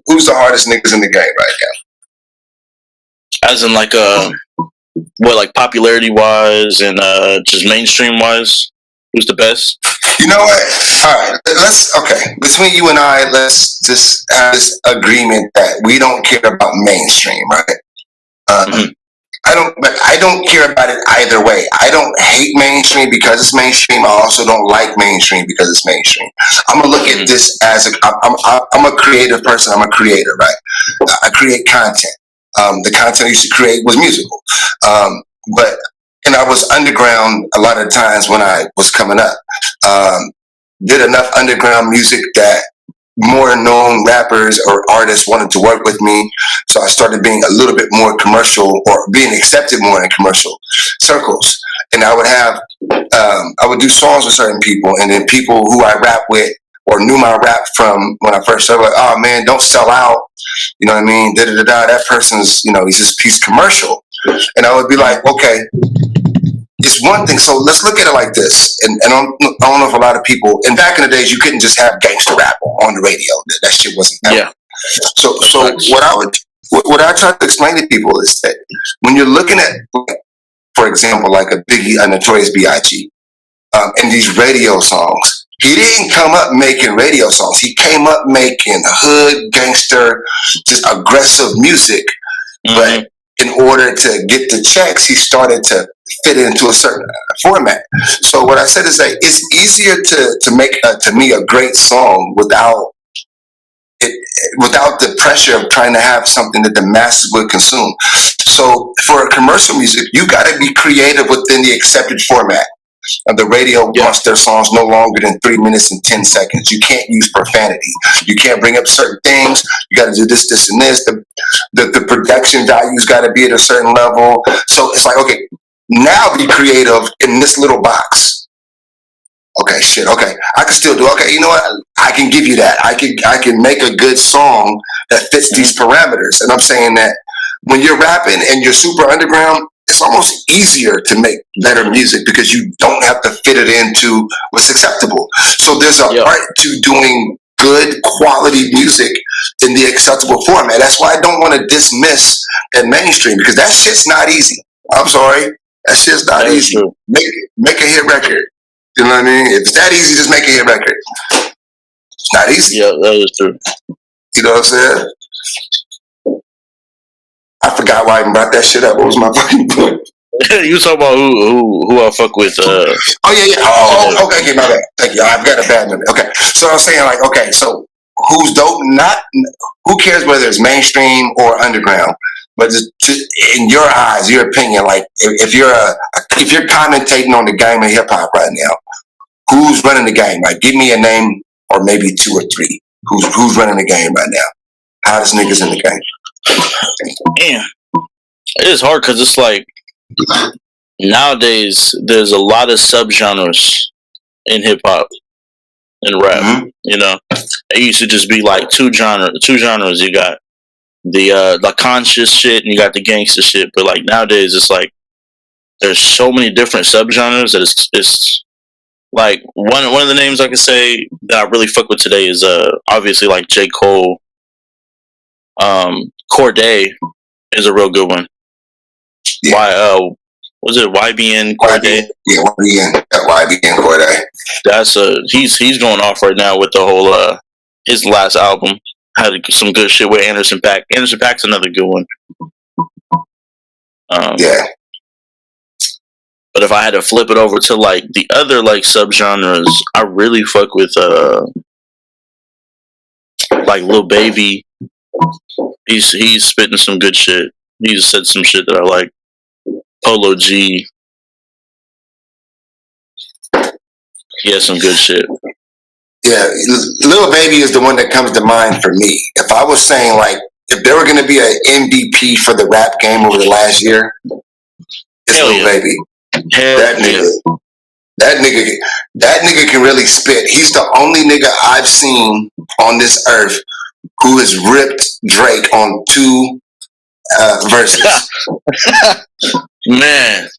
Who's the hardest niggas in the game right now? As in like like popularity wise and just mainstream wise, who's the best? You know what? All right, between you and I, let's just have this agreement that we don't care about mainstream, right? I don't care about it either way. I don't hate mainstream because it's mainstream. I also don't like mainstream because it's mainstream. I'm gonna look at this as I'm a creative person. I'm a creator, right? I create content. The content I used to create was musical, and I was underground a lot of times when I was coming up. Did enough underground music that more known rappers or artists wanted to work with me, so I started being a little bit more commercial, or being accepted more in commercial circles. And I would do songs with certain people, and then people who I rap with or knew my rap from when I first started, like, oh man, don't sell out. You know what I mean? That person's, he's commercial. And I would be like, okay, it's one thing. So let's look at it like this. And I don't know if a lot of people, and back in the days, you couldn't just have gangster rap on the radio. That shit wasn't happening. Yeah. So what I try to explain to people is that when you're looking at, for example, like a Notorious B.I.G. And these radio songs, he didn't come up making radio songs. He came up making hood, gangster, just aggressive music. Mm-hmm. But in order to get the checks, he started to fit it into a certain format. So what I said is that it's easier to make to me a great song it, without the pressure of trying to have something that the masses would consume. So for commercial music, you got to be creative within the accepted format. The radio wants their songs no longer than 3 minutes and 10 seconds. You can't use profanity. You can't bring up certain things. You got to do this, this, and this. The production value's got to be at a certain level. So it's like, okay, now be creative in this little box. Okay, shit. Okay, I can still do. Okay, you know what? I can give you that. I can make a good song that fits these parameters. And I'm saying that when you're rapping and you're super underground, it's almost easier to make better music because you don't have to fit it into what's acceptable. So there's an art to doing good quality music in the acceptable format. That's why I don't want to dismiss that mainstream, because that shit's not easy. I'm sorry, that shit's not easy. Make a hit record. You know what I mean? If it's that easy, just make a hit record. It's not easy. Yeah, that is true. You know what I'm saying? I forgot why I even brought that shit up. What was my fucking point? You talking about who I fuck with? Oh yeah. Oh, okay, my bad. Thank you. I've got a bad memory. Okay, so I'm saying like, okay, so who's dope? Who cares whether it's mainstream or underground? But in your eyes, your opinion, like if you're commentating on the game of hip hop right now, who's running the game? Like, give me a name or maybe 2 or 3. Who's running the game right now? Hottest niggas in the game. Damn, it is hard because it's like nowadays there's a lot of subgenres in hip hop and rap. Mm-hmm. You know, it used to just be like two genres. You got the conscious shit and you got the gangster shit. But like nowadays, it's like there's so many different subgenres that it's like one of the names I can say that I really fuck with today is obviously like J. Cole. Corday is a real good one. Yeah. Was it YBN Corday? Yeah, YBN Corday. That's he's going off right now with the whole his last album had some good shit with Anderson .Paak. Anderson .Paak's another good one. Yeah. But if I had to flip it over to like the other like subgenres, I really fuck with like Lil Baby. He's spitting some good shit. He's said some shit that I like. Polo G. He has some good shit. Yeah, Lil Baby is the one that comes to mind for me. If I was saying like, if there were going to be an MVP for the rap game over the last year, it's Lil Baby. That nigga can really spit. He's the only nigga I've seen on this earth who has ripped Drake on 2 verses. Man.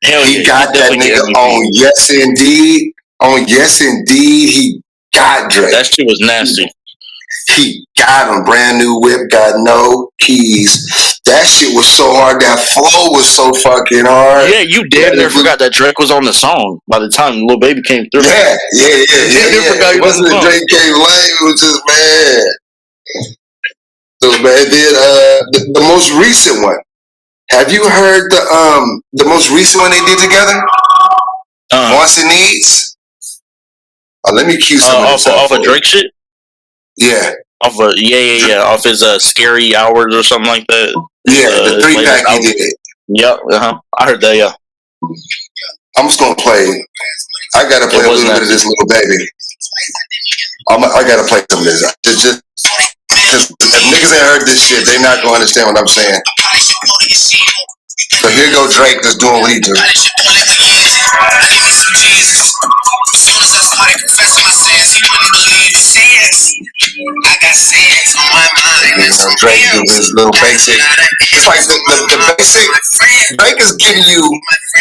He got that nigga on Yes Indeed. On Yes Indeed, he got Drake. That shit was nasty. He got him. Brand new whip, got no keys. That shit was so hard. That flow was so fucking hard. Yeah, you damn near forgot that Drake was on the song by the time Lil Baby came through. Yeah. It wasn't that Drake came late. It was just, man. So, man, then the most recent one. Have you heard the most recent one they did together? Wants and Needs. Let me cue some off of Drake shit. Yeah. Off of off his Scary Hours or something like that. Yeah, the 3-pack he did. Yep. I heard that. Yeah. I'm just gonna play. I gotta play a little bit of this Lil Baby. I gotta play some of this. Just because if niggas ain't heard this shit, they not gonna understand what I'm saying. So here go Drake just doing what he do. I got sins on my mind. You know, Drake do his little basic. It's like the basic. Drake is giving you,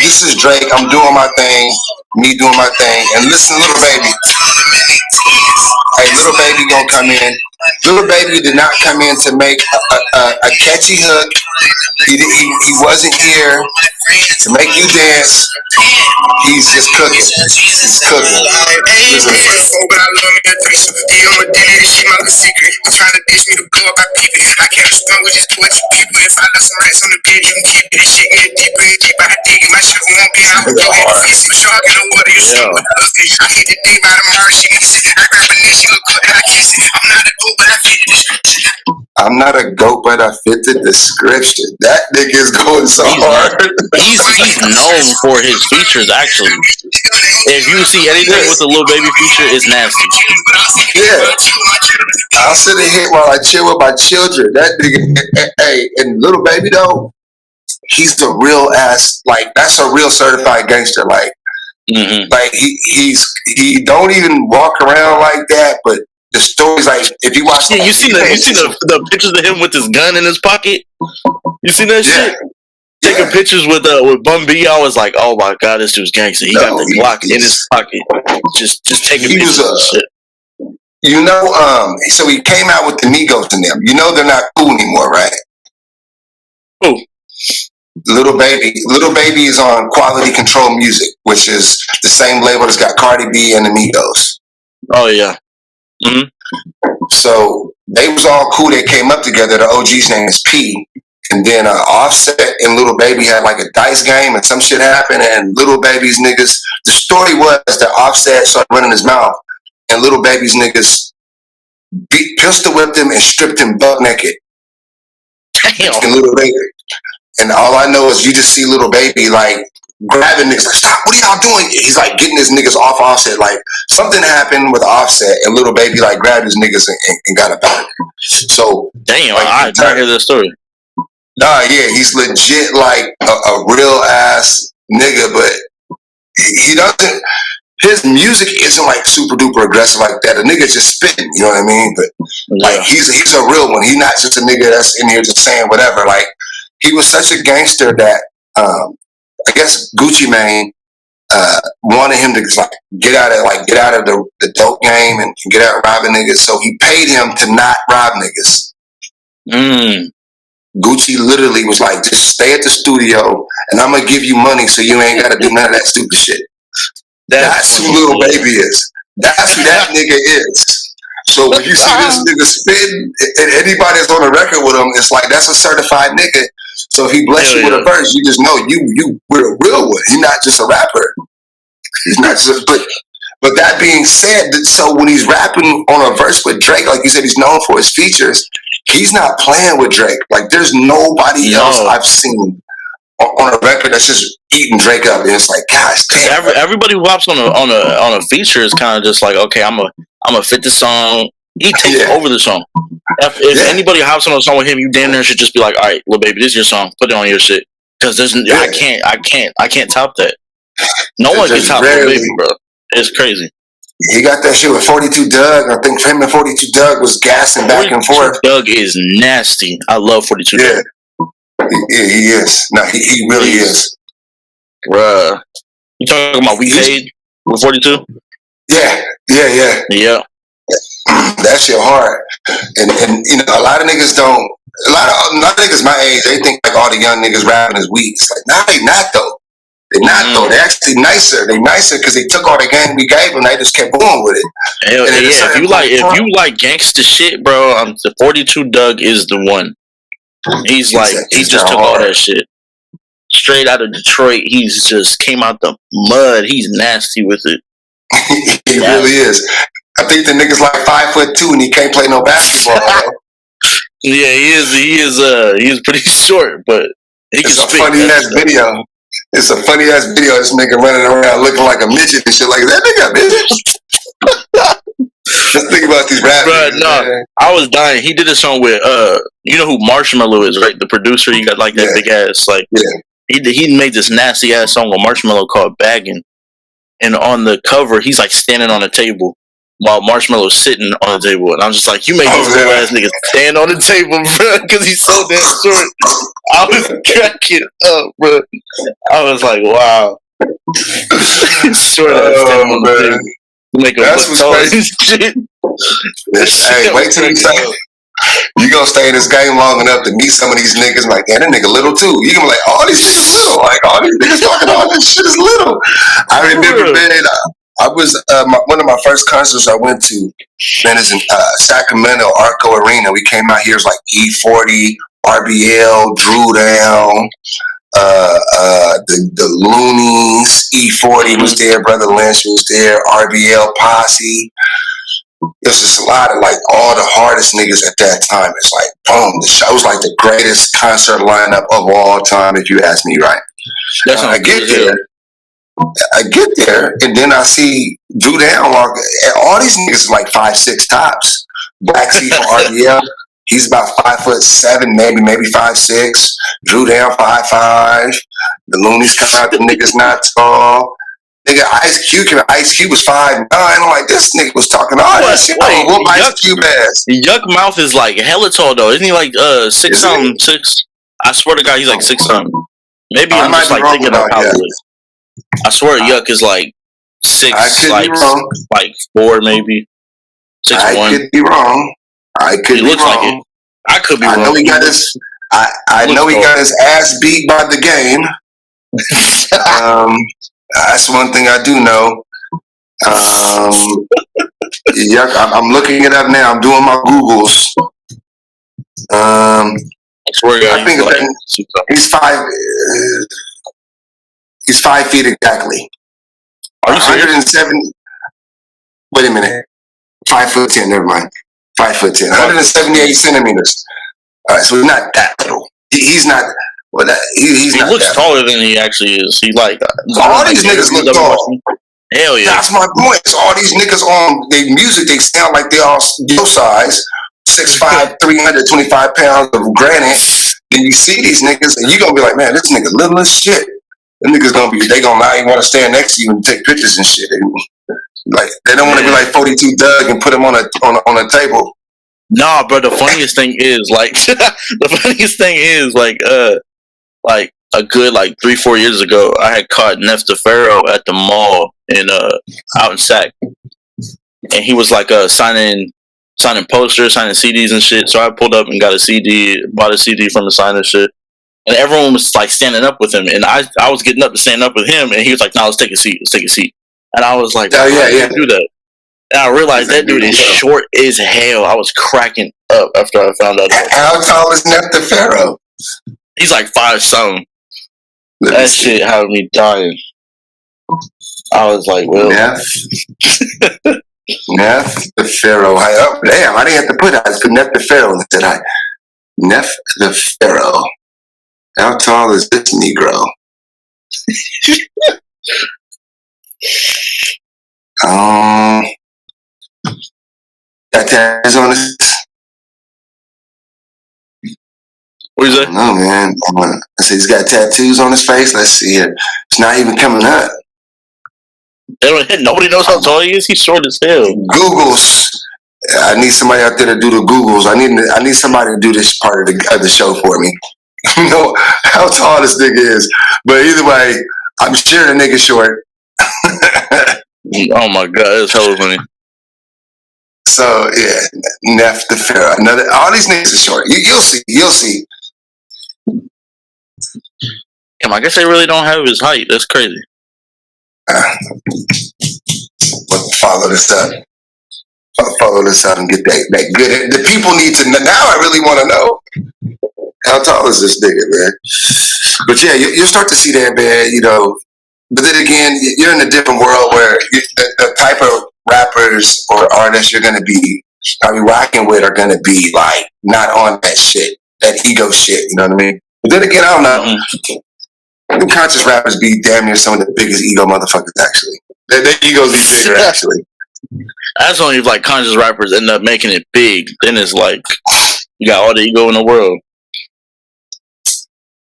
this is Drake, I'm doing my thing, me doing my thing, and listen, Lil Baby. Hey, Lil Baby gonna come in. Little Baby did not come in to make a catchy hook. He wasn't here to make you dance. He's just cooking. He's cooking. But I love me a threesome. I'm a dilly, this shit my little secret. I'm trying to ditch me to blow up, I peep it. I can't respond with just do what you people. If I left some rats on the bed, you can keep it. This shit in the deep, bring it deep. I dig it, my shit won't be out. Go ahead and fix it. Shark in the water, you swim with the fish. I hit the dick by the Mars, she miss it. I grab a neck, she look good and I kiss it. I'm not a goat, but I fit the description. I'm not a goat, but I fit the description. That nigga is going so hard. He's known for his features, actually. If you see anything with a Lil Baby feature, it's nasty. Yeah. I'll sit and hit while I chill with my children. That nigga, hey, and Lil Baby though, he's the real ass, like, that's a real certified gangster. Like, like he don't even walk around like that, but the stories, like, if you watch, you see the pictures of him with his gun in his pocket. You seen that shit? Taking pictures with Bun B, I was like, oh my god, this dude's gangster. He got the Glock in his pocket, just taking pictures of shit. You know, so he came out with the Migos in them. You know they're not cool anymore, right? Who? Little Baby is on Quality Control Music, which is the same label that's got Cardi B and the Migos. Oh yeah. So they was all cool. They came up together. The OG's name is P. And then Offset and Little Baby had like a dice game, and some shit happened. And Little Baby's niggas. The story was that Offset started running his mouth, and Little Baby's niggas pistol whipped him and stripped him butt naked. Damn. And Little Baby. And all I know is you just see Little Baby like grabbing niggas, like, stop, what are y'all doing? He's like getting his niggas off Offset. Like something happened with Offset, and Little Baby like grabbed his niggas and got about it. So damn, like, I didn't hear this story. Nah, yeah, he's legit like a real ass nigga, but he doesn't. His music isn't like super duper aggressive like that. The nigga's just spitting, you know what I mean? But like he's a real one. He's not just a nigga that's in here just saying whatever. Like he was such a gangster that I guess Gucci Mane wanted him to like get out of the dope game and get out robbing niggas. So he paid him to not rob niggas. Gucci literally was like, just stay at the studio and I'm gonna give you money so you ain't gotta do none of that stupid shit. That's who Little Baby is. That's who that nigga is. So when you see this nigga spitting, and anybody that's on the record with him, it's like that's a certified nigga. So if he bless you with a verse, you just know we're a real one. He's not just a rapper. He's not just but that being said, so when he's rapping on a verse with Drake, like you said, he's known for his features. He's not playing with Drake. Like there's nobody else I've seen on a record that's just eating Drake up. And it's like, gosh damn. Everybody who hops on a feature is kind of just like, okay, I'm a fit the song. He takes over the song. If anybody hops on a song with him, you damn near should just be like, all right, Lil Baby, this is your song. Put it on your shit. Because I can't top that. No one can top Lil Baby, bro. It's crazy. He got that shit with 42 Doug. I think him and 42 Doug was gassing back and forth. Doug is nasty. I love 42 Doug. Yeah, he is. No, he really is. Bruh. You talking about We Paid with 42? Yeah. That shit hard. And you know, a lot of niggas my age, they think like all the young niggas rapping is weak. It's like, nah, they not though. They're not though. They're actually nicer. They're nicer because they took all the game we gave them. They just kept going with it. Hell, if you like gangster shit, bro, the 42 Doug is the one. He just took all that shit straight out of Detroit. He's just came out the mud. He's nasty with it. He really is. I think the nigga's like 5'2" and he can't play no basketball. Yeah, he is pretty short, but he can spit. Funny ass video. It's a funny ass video. This nigga running around looking like a midget and shit. Like that nigga a midget. Just think about these rappers. Bro, no, I was dying. He did a song with you know who Marshmello is, right? The producer. He got like that big ass like. Yeah. He made this nasty ass song with Marshmello called "Baggin'," and on the cover he's like standing on a table while Marshmello's sitting on the table, and I'm just like, you made these little ass niggas stand on the table, bro, because he's so damn short. I was cracking up, bro. I was like, wow. Short ass standing on the table. Make a That's what's crazy. Shit. Hey, wait till you gonna stay in this game long enough to meet some of these niggas. Like, damn, that nigga little too. You gonna be like, all these niggas little. Like, all these niggas talking all this shit is little. I remember, man. I was one of my first concerts I went to. Man, is in Sacramento Arco Arena. We came out here. It was like E40, RBL, Drew Down. The Loonies, E40 was there, Brother Lynch was there, RBL Posse. There's just a lot of like all the hardest niggas at that time. It's like boom, the show was like the greatest concert lineup of all time, if you ask me, right? I get there, and then I see Drew Down walk. All these niggas is like 5'6" tops. Black Sea from RBL. He's about 5'7", maybe 5'6". Drew Down 5'5". The Loonies come out. The niggas not tall. Nigga, Ice Cube was 5'9". I'm like, this nigga was talking all that shit. Wait, whoop Ice Cube ass. Yuck Mouth is like hella tall though. Isn't he like 6'6"? I swear to God, he's like 6'. Maybe I'm just like thinking of how. I swear, Yuck is like 6, like 4 maybe. 6'1". I could be wrong. I could be wrong. Like it. I could be wrong. I know he got his. I know he got his ass beat by the game. That's one thing I do know. Yuck, I'm looking it up now. I'm doing my Googles. I think he's 5. He's 5 feet exactly. Are you 107? Wait a minute. 5'10". Never mind. 5'10". 178 centimeters. All right, so he's not that little. He's not. Well, he looks taller than he actually is. He like all these niggas look tall. Hell yeah. That's my point. So all these niggas on their music, they sound like they all your size, 6'5", 325 pounds of granite. Then you see these niggas, and you gonna be like, man, this nigga little as shit. Them niggas they gonna not even want to stand next to you and take pictures and shit. Like they don't want to be like 42 Doug and put him on a table. Nah, bro. The funniest thing is like like a good 3-4 years ago, I had caught Neff the Pharaoh at the mall in out in Sac, and he was like signing posters, signing CDs and shit. So I pulled up and got a CD, bought a CD from the sign and shit. And everyone was like standing up with him, and I was getting up to stand up with him, and he was like, "No, let's take a seat. And I was like, "Oh yeah, do that." And I realized that dude is short as hell. I was cracking up after I found out. How tall is Neff the Pharaoh? He's like 5 something. That shit had me dying. I was like, well, Neff the Pharaoh. Damn, I didn't have to put it. I just put Neff the Pharaoh and said, Neff the Pharaoh. How tall is this Negro? Got tattoos on his. What is that? No, man. I said he's got tattoos on his face. Let's see it. It's not even coming up. Nobody knows how tall he is. He's short as hell. Googles. I need somebody out there to do the Googles. I need somebody to do this part of the show for me. You know how tall this nigga is. But either way, I'm sure the nigga short. Oh my God, that's hella funny. So yeah, Neff the Pharaoh. All these niggas are short. You'll see. Damn, I guess they really don't have his height. That's crazy. Follow this up. Follow this up and get that good. The people need to know. Now I really want to know. How tall is this nigga, man? But yeah, you'll start to see that, man, you know. But then again, you're in a different world where the type of rappers or artists you're going to be rocking with are going to be like not on that shit, that ego shit, you know what I mean? But then again, I don't know. Them conscious rappers be damn near some of the biggest ego motherfuckers, actually. Their egos be bigger, actually. That's only if like conscious rappers end up making it big. Then it's like, you got all the ego in the world.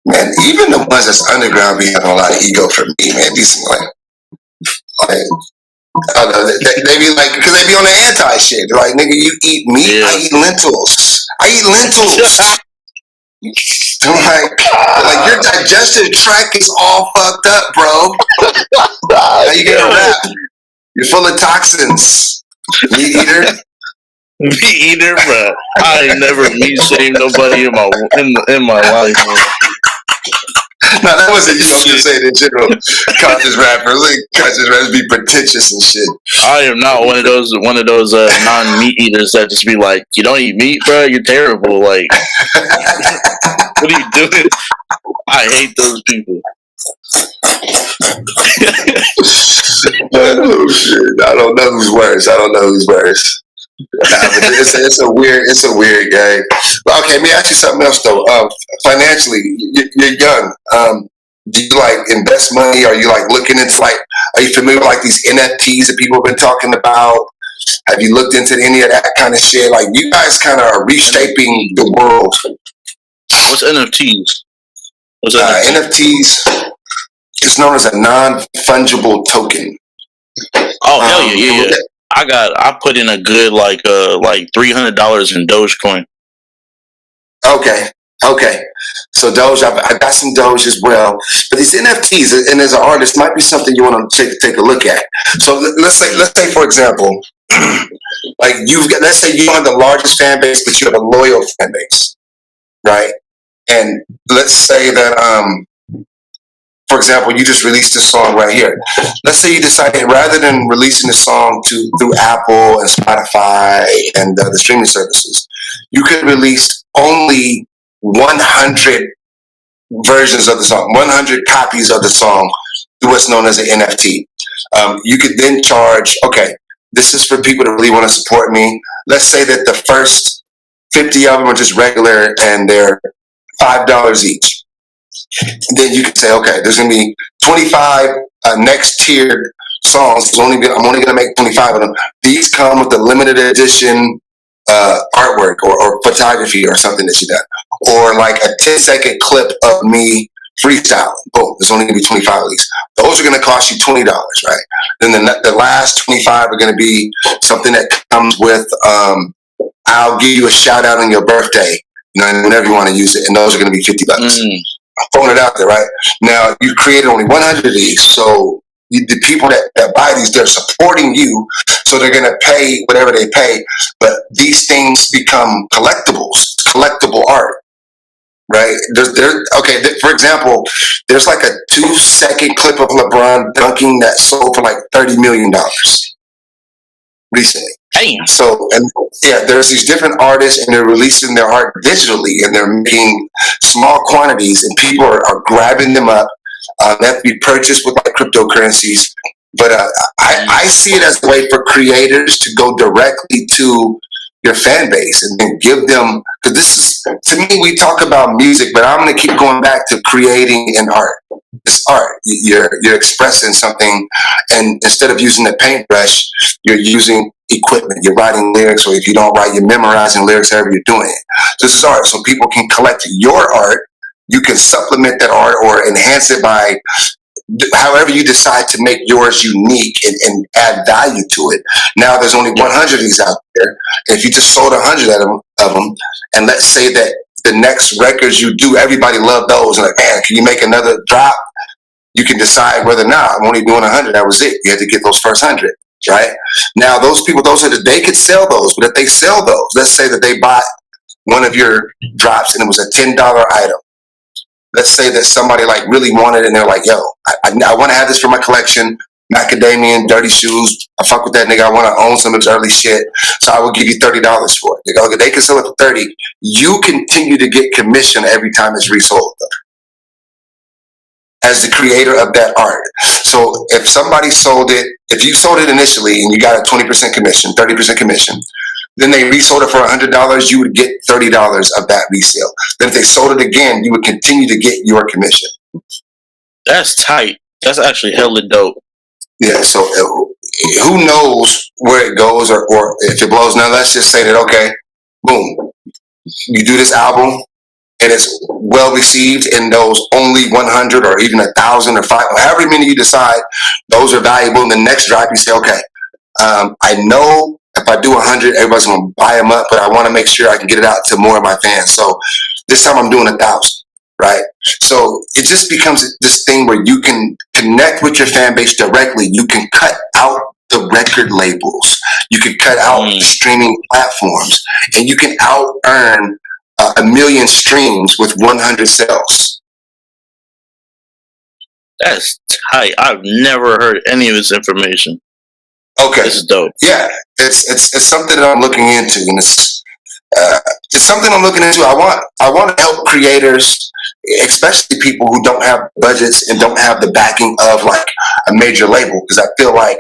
Man, even the ones that's underground be having a lot of ego for me, man. Decent, like I don't know, they be like, because they be on the anti shit. They're like, nigga, you eat meat, yeah. I eat lentils. I'm like your digestive tract is all fucked up, bro. How you gonna rap? You're full of toxins, meat eater. Me either, bro. I ain't never meet shame nobody in my life, man. No, that wasn't you. I'm just saying in general. Conscious rappers, like conscious rappers, be pretentious and shit. I am not one of those non-meat eaters that just be like, you don't eat meat, bro. You're terrible. Like, what are you doing? I hate those people. Oh shit! I don't know who's worse. Nah, but it's a weird game. But okay, let me ask you something else though. Financially, you're young. Do you like invest money? Are you like looking into like? Are you familiar with like these NFTs that people have been talking about? Have you looked into any of that kind of shit? Like you guys kind of are reshaping the world. What's NFTs? NFTs is known as a non-fungible token. Oh hell yeah. I put in a good like $300 in Dogecoin. Okay. So Doge, I got some Doge as well. But these NFTs, and as an artist, might be something you want to take a look at. So let's say for example, like let's say you have the largest fan base, but you have a loyal fan base, right? And let's say that for example, you just released a song right here. Let's say you decided rather than releasing the song through Apple and Spotify and the streaming services, you could release only 100 versions of the song, 100 copies of the song through what's known as an NFT. You could then charge, okay, this is for people that really want to support me. Let's say that the first 50 of them are just regular and they're $5 each. Then you can say, okay, there's going to be 25 next tiered songs. I'm only going to make 25 of them. These come with a limited edition artwork or photography or something that you done. Or like a 10-second clip of me freestyling. Boom, there's only going to be 25 of these. Those are going to cost you $20, right? Then the last 25 are going to be something that comes with, I'll give you a shout out on your birthday, whenever you want to use it. And those are going to be $50. I'm throwing it out there, right? Now, you created only 100 of these. So the people that buy these, they're supporting you. So they're going to pay whatever they pay. But these things become collectible art, right? For example, there's like a 2-second clip of LeBron dunking that sold for like $30 million recently. Damn. So, and yeah, there's these different artists and they're releasing their art digitally and they're making small quantities and people are grabbing them up. They have to be purchased with like cryptocurrencies. But I see it as a way for creators to go directly to your fan base and then give them, because this is, to me, we talk about music, but I'm going to keep going back to creating an art. It's art. You're expressing something, and instead of using a paintbrush, you're using equipment. You're writing lyrics, or if you don't write, you're memorizing lyrics, however you're doing it. So this is art. So people can collect your art. You can supplement that art or enhance it by however you decide to make yours unique and add value to it. Now there's only 100 of these out there. If you just sold 100 of them, and let's say that the next records you do, everybody loved those, and like, man, can you make another drop? You can decide whether or not I'm only doing 100. That was it. You had to get those first 100, right? Now those people, they could sell those, but if they sell those, let's say that they bought one of your drops and it was a $10 item. Let's say that somebody like really wanted it and they're like, yo, I want to have this for my collection. Macadamian, dirty shoes. I fuck with that nigga. I want to own some of his early shit. So I will give you $30 for it. They can sell it for 30. You continue to get commission every time it's resold as the creator of that art. So if somebody sold it, if you sold it initially and you got a 20% commission, 30% commission, then they resold it for $100, you would get $30 of that resale. Then if they sold it again, you would continue to get your commission. That's tight. That's actually hella dope. Yeah, so who knows where it goes or if it blows. Now let's just say that, okay, boom, you do this album and it's well received and those only 100 or even 1,000 or 500, however many you decide, those are valuable. In the next drop, you say, okay, I know if I do 100, everybody's going to buy them up, but I want to make sure I can get it out to more of my fans. So this time I'm doing 1,000, right? So it just becomes this thing where you can connect with your fan base directly. You can cut out the record labels. You can cut out the streaming platforms, and you can out earn 1,000,000 streams with 100 sales. That's tight. I've never heard any of this information. Okay, this is dope. Yeah, it's something that I'm looking into, and it's something I'm looking into. I want to help creators, especially people who don't have budgets and don't have the backing of like a major label, because I feel like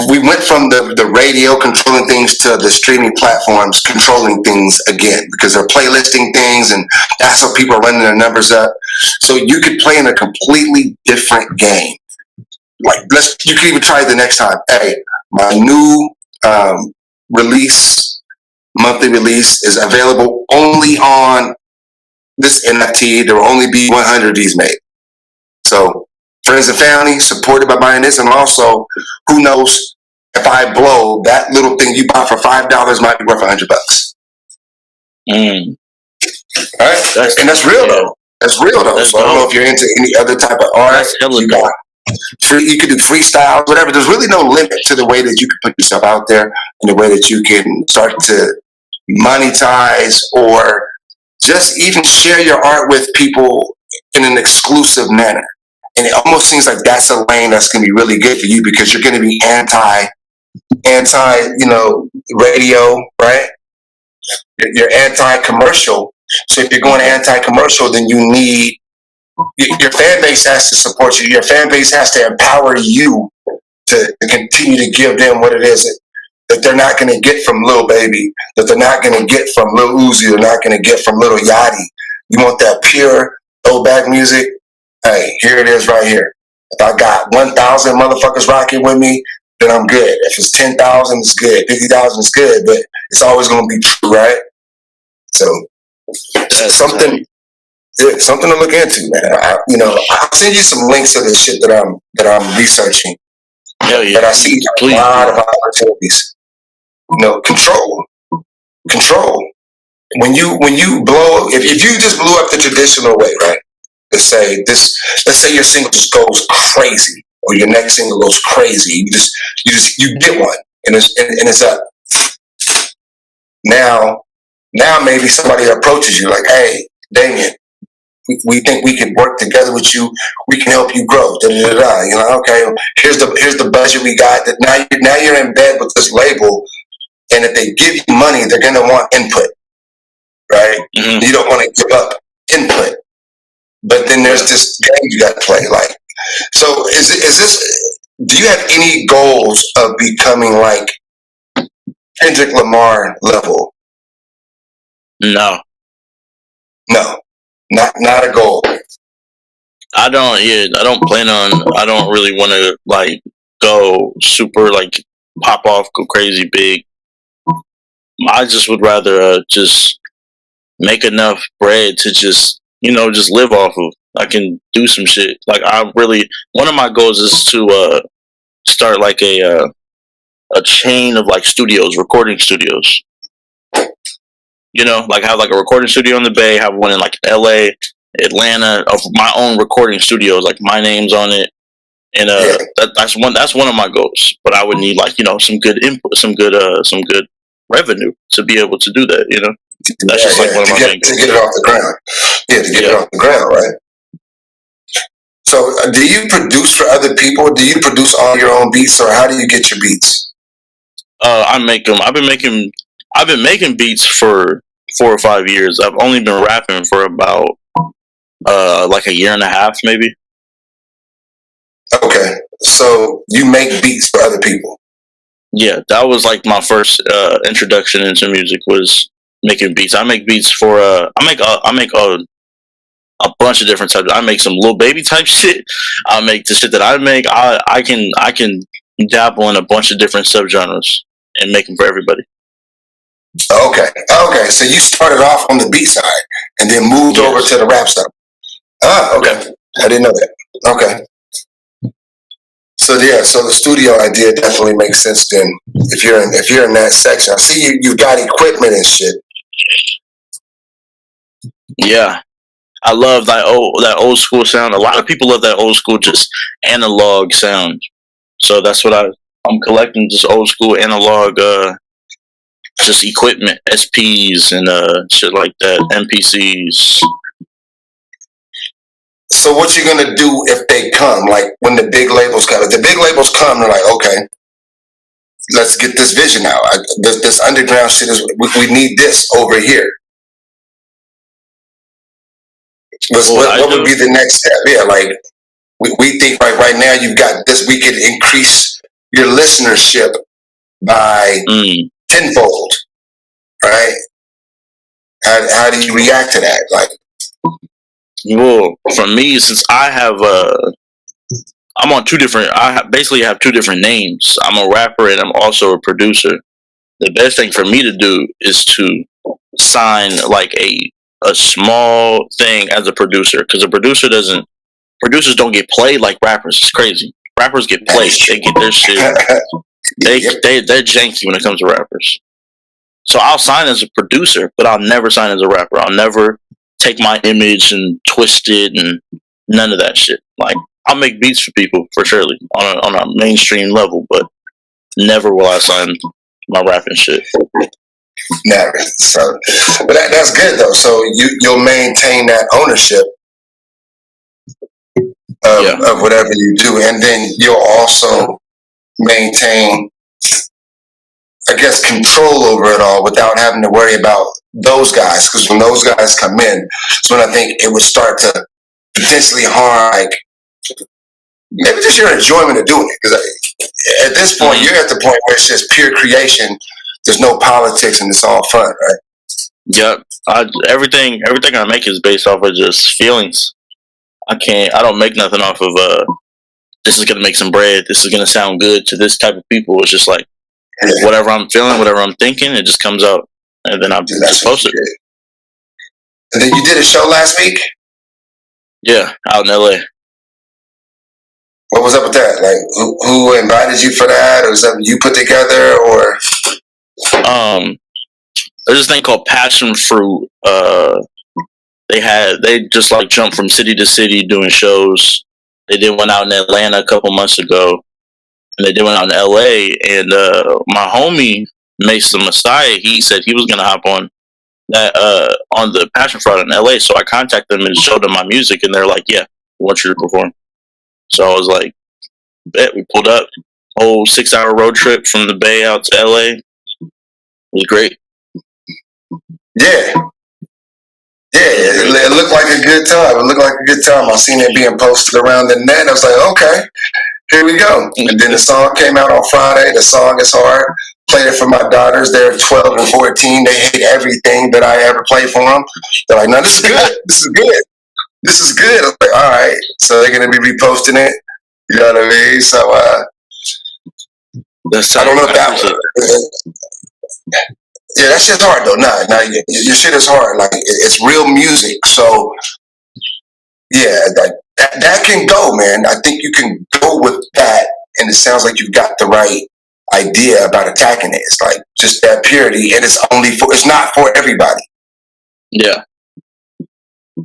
we went from the radio controlling things to the streaming platforms controlling things again, because they're playlisting things, and that's how people are running their numbers up. So you could play in a completely different game. Like, you can even try it the next time. Hey, my new monthly release is available only on this NFT. There will only be 100 of these made. So friends and family supported by buying this, and also, who knows, if I blow, that little thing you bought for $5 might be worth $100. All right, that's real though. That's real though. So I don't know if you're into any other type of art. You could do freestyles, whatever. There's really no limit to the way that you can put yourself out there, and the way that you can start to monetize, or just even share your art with people in an exclusive manner. And it almost seems like that's a lane that's going to be really good for you, because you're going to be anti, radio, right? You're anti-commercial. So if you're going anti-commercial, then you need, your fan base has to support you. Your fan base has to empower you to continue to give them what it is that they're not going to get from Lil Baby, that they're not going to get from Lil Uzi, they're not going to get from Lil Yachty. You want that pure throwback music? Hey, here it is right here. If I got 1,000 motherfuckers rocking with me, then I'm good. If it's 10,000, it's good. 50,000 is good, but it's always going to be true, right? So something to look into, man. I'll send you some links to this shit that I'm researching. Hell yeah. But I see a lot of opportunities. Control. When you blow, if you just blew up the traditional way, right? Let's say your single just goes crazy, or your next single goes crazy. You get one, and it's up. Now maybe somebody approaches you like, hey, Damien, we think we can work together with you. We can help you grow. You're like, okay, here's the budget we got. That now you're in bed with this label, and if they give you money, they're gonna want input, right? You don't want to give up input, but then there's this game you got to play. Like, so is this? Do you have any goals of becoming like Kendrick Lamar level? No, not a goal. I don't. Yeah, I don't plan on. I don't really want to like go super like pop off, go crazy big. I just would rather just make enough bread to just live off of. I can do some shit. Like, one of my goals is to start like a chain of like studios, recording studios. Like have like a recording studio in the Bay, have one in like LA, Atlanta, of my own recording studios, like my name's on it. And that's one of my goals. But I would need like, some good input, some good revenue to be able to do that, That's just like one of my main goals. To get it off the ground. Yeah, to get it off the ground, right? So do you produce for other people? Do you produce all your own beats, or how do you get your beats? I make them. I've been making beats for 4 or 5 years. I've only been rapping for about like a year and a half, maybe. Okay, so you make beats for other people. Yeah, that was like my first introduction into music, was making beats. I make beats for I make a bunch of different types. I make some Lil Baby type shit. I make the shit that I make. I can dabble in a bunch of different subgenres and make them for everybody. Okay. So you started off on the beat side and then moved over to the rap side. Okay. I didn't know that. Okay. So so the studio idea definitely makes sense then. If you're in that section, I see you've got equipment and shit. Yeah, I love that old school sound. A lot of people love that old school, just analog sound. So that's what I'm collecting, just old school analog, just equipment, SPs and shit like that, MPCs. So what you gonna do if they come? Like when the big labels come? If the big labels come, they're like, okay, let's get this vision out. This underground shit is. We need this over here. What would be the next step? Yeah, like we think right now you've got this. We could increase your listenership by tenfold. Right? How do you react to that? Like, well, for me, since I have I'm on two different. Basically have two different names. I'm a rapper and I'm also a producer. The best thing for me to do is to sign like a small thing as a producer, because producers don't get played like rappers. It's crazy. Rappers get played. They get their shit. They're janky when it comes to rappers. So I'll sign as a producer, but I'll never sign as a rapper. I'll never take my image and twist it and none of that shit. Like, I'll make beats for people for surely on a mainstream level, but never will I sign my rapping shit. Never. So, but that's good though. So you'll maintain that ownership of whatever you do, and then you'll also maintain, I guess, control over it all without having to worry about those guys. Because when those guys come in, it's when I think it would start to potentially harm, like, maybe just your enjoyment of doing it. Because at this point, you're at the point where it's just pure creation. There's no politics and it's all fun, right? Yep. Everything I make is based off of just feelings. I don't make nothing off of this is gonna make some bread, this is gonna sound good to this type of people. It's just like whatever I'm feeling, whatever I'm thinking, it just comes out, and then I just post it. And then you did a show last week? Yeah, out in LA. What was up with that? Like, who invited you for that, or was that you put together, or? There's this thing called Passion Fruit. They just like jumped from city to city doing shows. They did one out in Atlanta a couple months ago, and they did one out in LA. And my homie Mason Messiah, he said he was gonna hop on that on the Passion Fruit in LA. So I contacted them and showed them my music, and they're like, "Yeah, we want you to perform." So I was like, "Bet." We pulled up, whole 6-hour road trip from the Bay out to LA. It was great. Yeah. It looked like a good time. I seen it being posted around the net. I was like, okay, here we go. And then the song came out on Friday. The song is hard. Played it for my daughters. They're 12 and 14. They hate everything that I ever play for them. They're like, no, this is good. This is good. I was like, all right. So they're going to be reposting it. You know what I mean? So I don't know if that was... Yeah, that shit's hard though. Nah, your shit is hard. Like, it's real music. So yeah, like that can go, man. I think you can go with that, and it sounds like you've got the right idea about attacking it. It's like just that purity, and it's not for everybody. Yeah,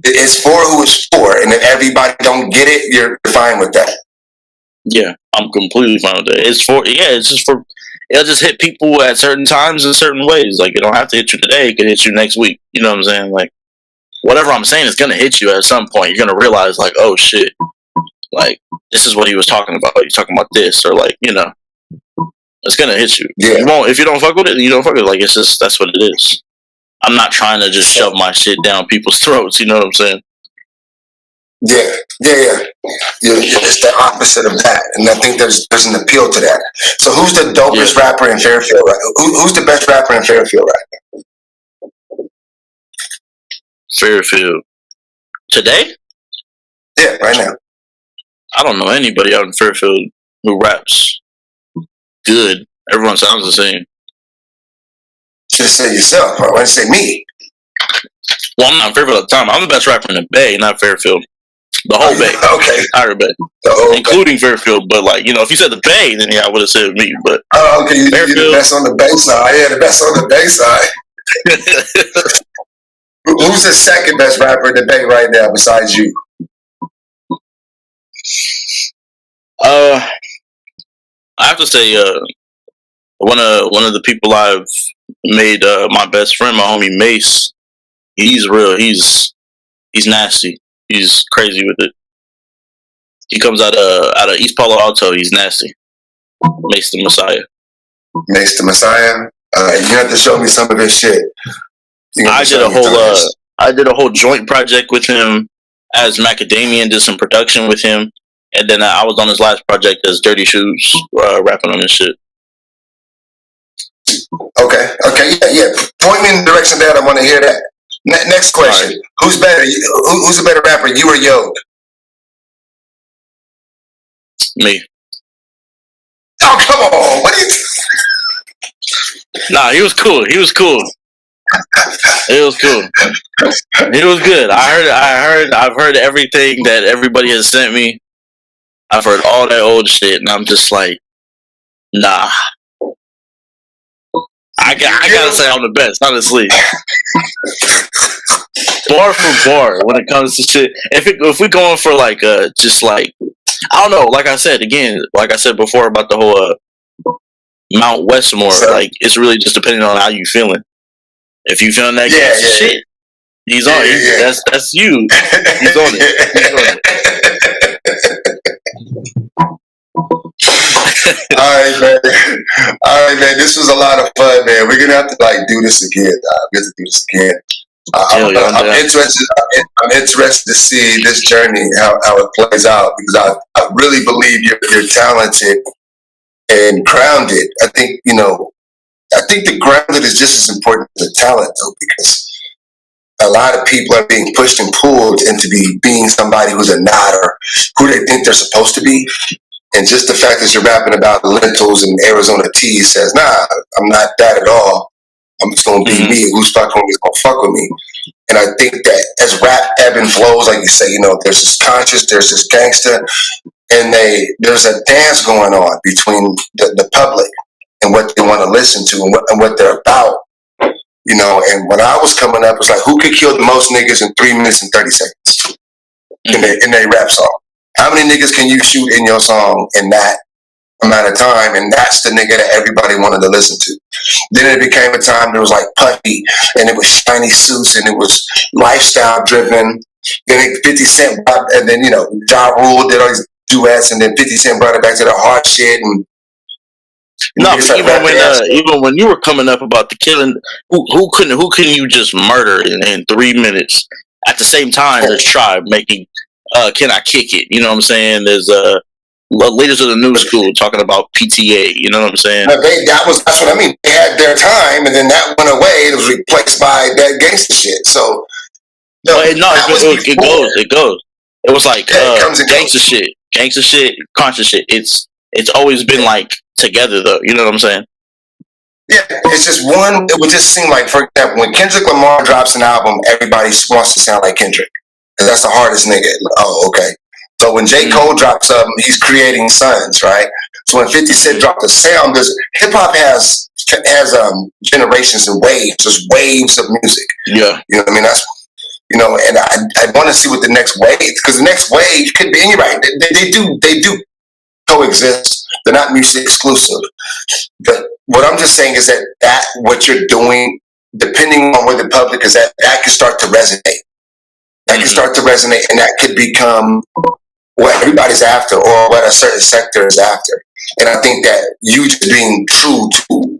it's for who it's for, and if everybody don't get it, you're fine with that. Yeah, I'm completely fine with it. It'll just hit people at certain times in certain ways. Like, it don't have to hit you today, it could hit you next week. You know what I'm saying? Like, whatever I'm saying is gonna hit you at some point. You're gonna realize, like, oh shit, like, this is what he was talking about. He's talking about this, or like, it's gonna hit you. Yeah. If you don't fuck with it, you don't fuck with it. Like, it's just, that's what it is. I'm not trying to just shove my shit down people's throats. You know what I'm saying? Yeah. It's the opposite of that, and I think there's an appeal to that. So, who's the dopest rapper in Fairfield? Who's the best rapper in Fairfield right now? Fairfield today? Yeah, right now. I don't know anybody out in Fairfield who raps good. Everyone sounds the same. Should have said yourself. Why did you say me? Well, I'm not in Fairfield at the time. I'm the best rapper in the Bay, not Fairfield. The whole Bay. Okay. Entire Bay. Including Fairfield. But, like, if you said the Bay, then yeah, I would have said me. But okay, you're the best on the Bay side. Yeah, the best on the Bay side. Who's the second best rapper in the Bay right now besides you? have to say, one of the people I've made my best friend, my homie Mace. He's real. He's nasty. He's crazy with it. He comes out of East Palo Alto. He's nasty. Mace the Messiah. Mace the Messiah. You have to show me some of his shit. I did a whole joint project with him as Macadamian. Did some production with him, and then I was on his last project as Dirty Shoes, rapping on his shit. Okay, yeah. Point me in the direction that I want to hear that. Next question: right. Who's better? Who's a better rapper, you or Yog? Me. Oh, come on! What are you? Nah, he was cool. He was cool. It was cool. It was good. I've heard everything that everybody has sent me. I've heard all that old shit, and I'm just like, nah. I gotta say I'm the best, honestly. Bar for bar, when it comes to shit. If we're going for like just like, I don't know. Like I said before about the whole Mount Westmore. So, like, it's really just depending on how you feeling. If you feeling that shit, he's on it. That's you. He's on it. All right, man. This was a lot of fun, man. We're gonna have to like do this again. We have to do this again. I'm interested. I'm interested to see this journey, how it plays out, because I really believe you're talented and grounded. I think the grounded is just as important as the talent, though, because a lot of people are being pushed and pulled into being somebody who's a not or who they think they're supposed to be. And just the fact that you're rapping about lentils and Arizona tea says, nah, I'm not that at all. I'm just going to be me. Who's fucking with me is going to fuck with me. And I think that as rap ebb and flows, like you say, there's this conscious, there's this gangster, and there's a dance going on between the public and what they want to listen to and what they're about. And when I was coming up, it was like, who could kill the most niggas in 3 minutes and 30 seconds in their rap song? How many niggas can you shoot in your song in that amount of time? And that's the nigga that everybody wanted to listen to. Then it became a time that was like puffy, and it was shiny suits, and it was lifestyle driven. Then 50 Cent, and then Ja Rule did all these duets, and then 50 Cent brought it back to the hard shit. And no, even when you were coming up about the killing, who couldn't you just murder in 3 minutes? At the same time, there's Tribe making Can I Kick It? You know what I'm saying? There's leaders of the new school talking about PTA. You know what I'm saying? That's what I mean. They had their time, and then that went away. It was replaced by that gangster shit. So it goes. It was like gangster shit, conscious shit. It's always been like together though. You know what I'm saying? Yeah, it's just one. It would just seem like, for example, when Kendrick Lamar drops an album, everybody wants to sound like Kendrick. That's the hardest nigga. Oh, okay. So when J. Cole drops something, he's creating sons, right? So when 50 Cent dropped a sound, because hip hop has generations and waves. There's waves of music. Yeah. You know what I mean? That's and I want to see what the next wave, because the next wave could be, and you're right, they do coexist. They're not mutually exclusive. But what I'm just saying is that what you're doing, depending on where the public is at, that can start to resonate. That can start to resonate, and that could become what everybody's after, or what a certain sector is after. And I think that you just being true to,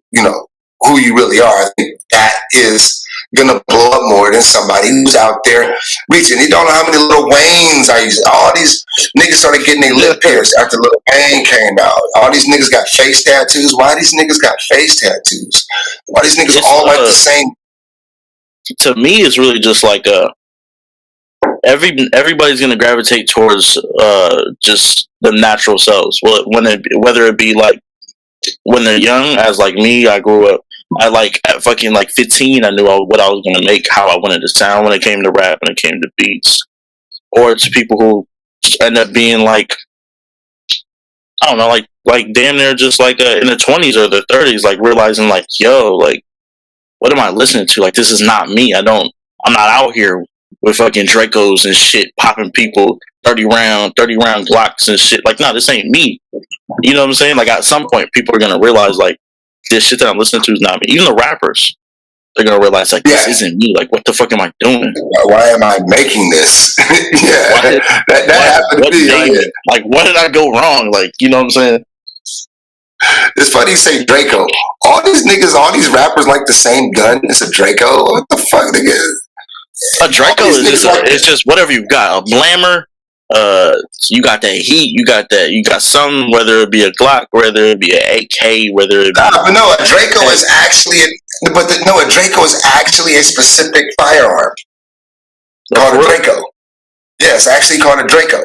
who you really are, I think that is gonna blow up more than somebody who's out there reaching. You don't know how many Lil Waynes I use. All these niggas started getting their lip pierced after Lil Wayne came out. All these niggas got face tattoos. Why these niggas got face tattoos? Why these niggas all like the same? To me, it's really just like everybody's gonna gravitate towards just the natural selves. Well, whether it be like when they're young, as like me, I grew up. At fucking 15, I knew what I was gonna make, how I wanted to sound when it came to rap, when it came to beats. Or to people who just end up being like, I don't know, like damn near just like in the 20s or the 30s, like realizing like, yo, like, what am I listening to? Like, this is not me. I'm not out here with fucking Dracos and shit, popping people 30 round Glocks and shit. Like, no, this ain't me. You know what I'm saying? Like at some point, people are gonna realize like this shit that I'm listening to is not me. Even the rappers, they're gonna realize like this isn't me. Like what the fuck am I doing? Why am I making this? Yeah, that happened to me. Like what did I go wrong? Like you know what I'm saying? It's funny you say Draco. All these niggas, all these rappers like the same gun. It's a Draco. What the fuck, nigga? A Draco is it's just whatever you got. A Blammer. You got that heat. You got that. You got some. Whether it be a Glock, whether it be an AK, whether it be but no, a Draco is actually a Draco is actually a specific firearm called a Draco. Yes, actually called a Draco.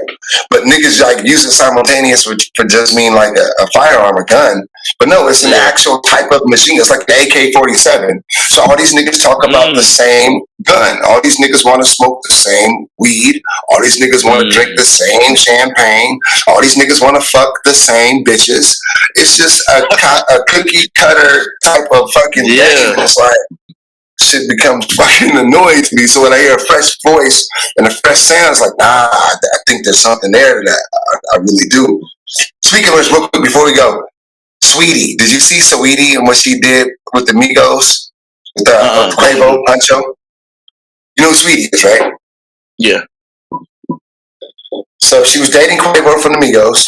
But niggas like use it simultaneous for just mean like a firearm, a gun. But no, it's an actual type of machine. It's like the AK-47. So all these niggas talk about the same gun. All these niggas want to smoke the same weed. All these niggas want to drink the same champagne. All these niggas want to fuck the same bitches. It's just a cookie cutter type of fucking thing. It's like shit becomes fucking annoying to me. So when I hear a fresh voice and a fresh sound, it's like, nah, I think there's something there that I really do. Speaking of which, real quick before we go, Sweetie, did you see Sweetie and what she did with the Migos? With the Quavo Pancho? You know who Sweetie is, right? Yeah. So she was dating Quavo from the Migos.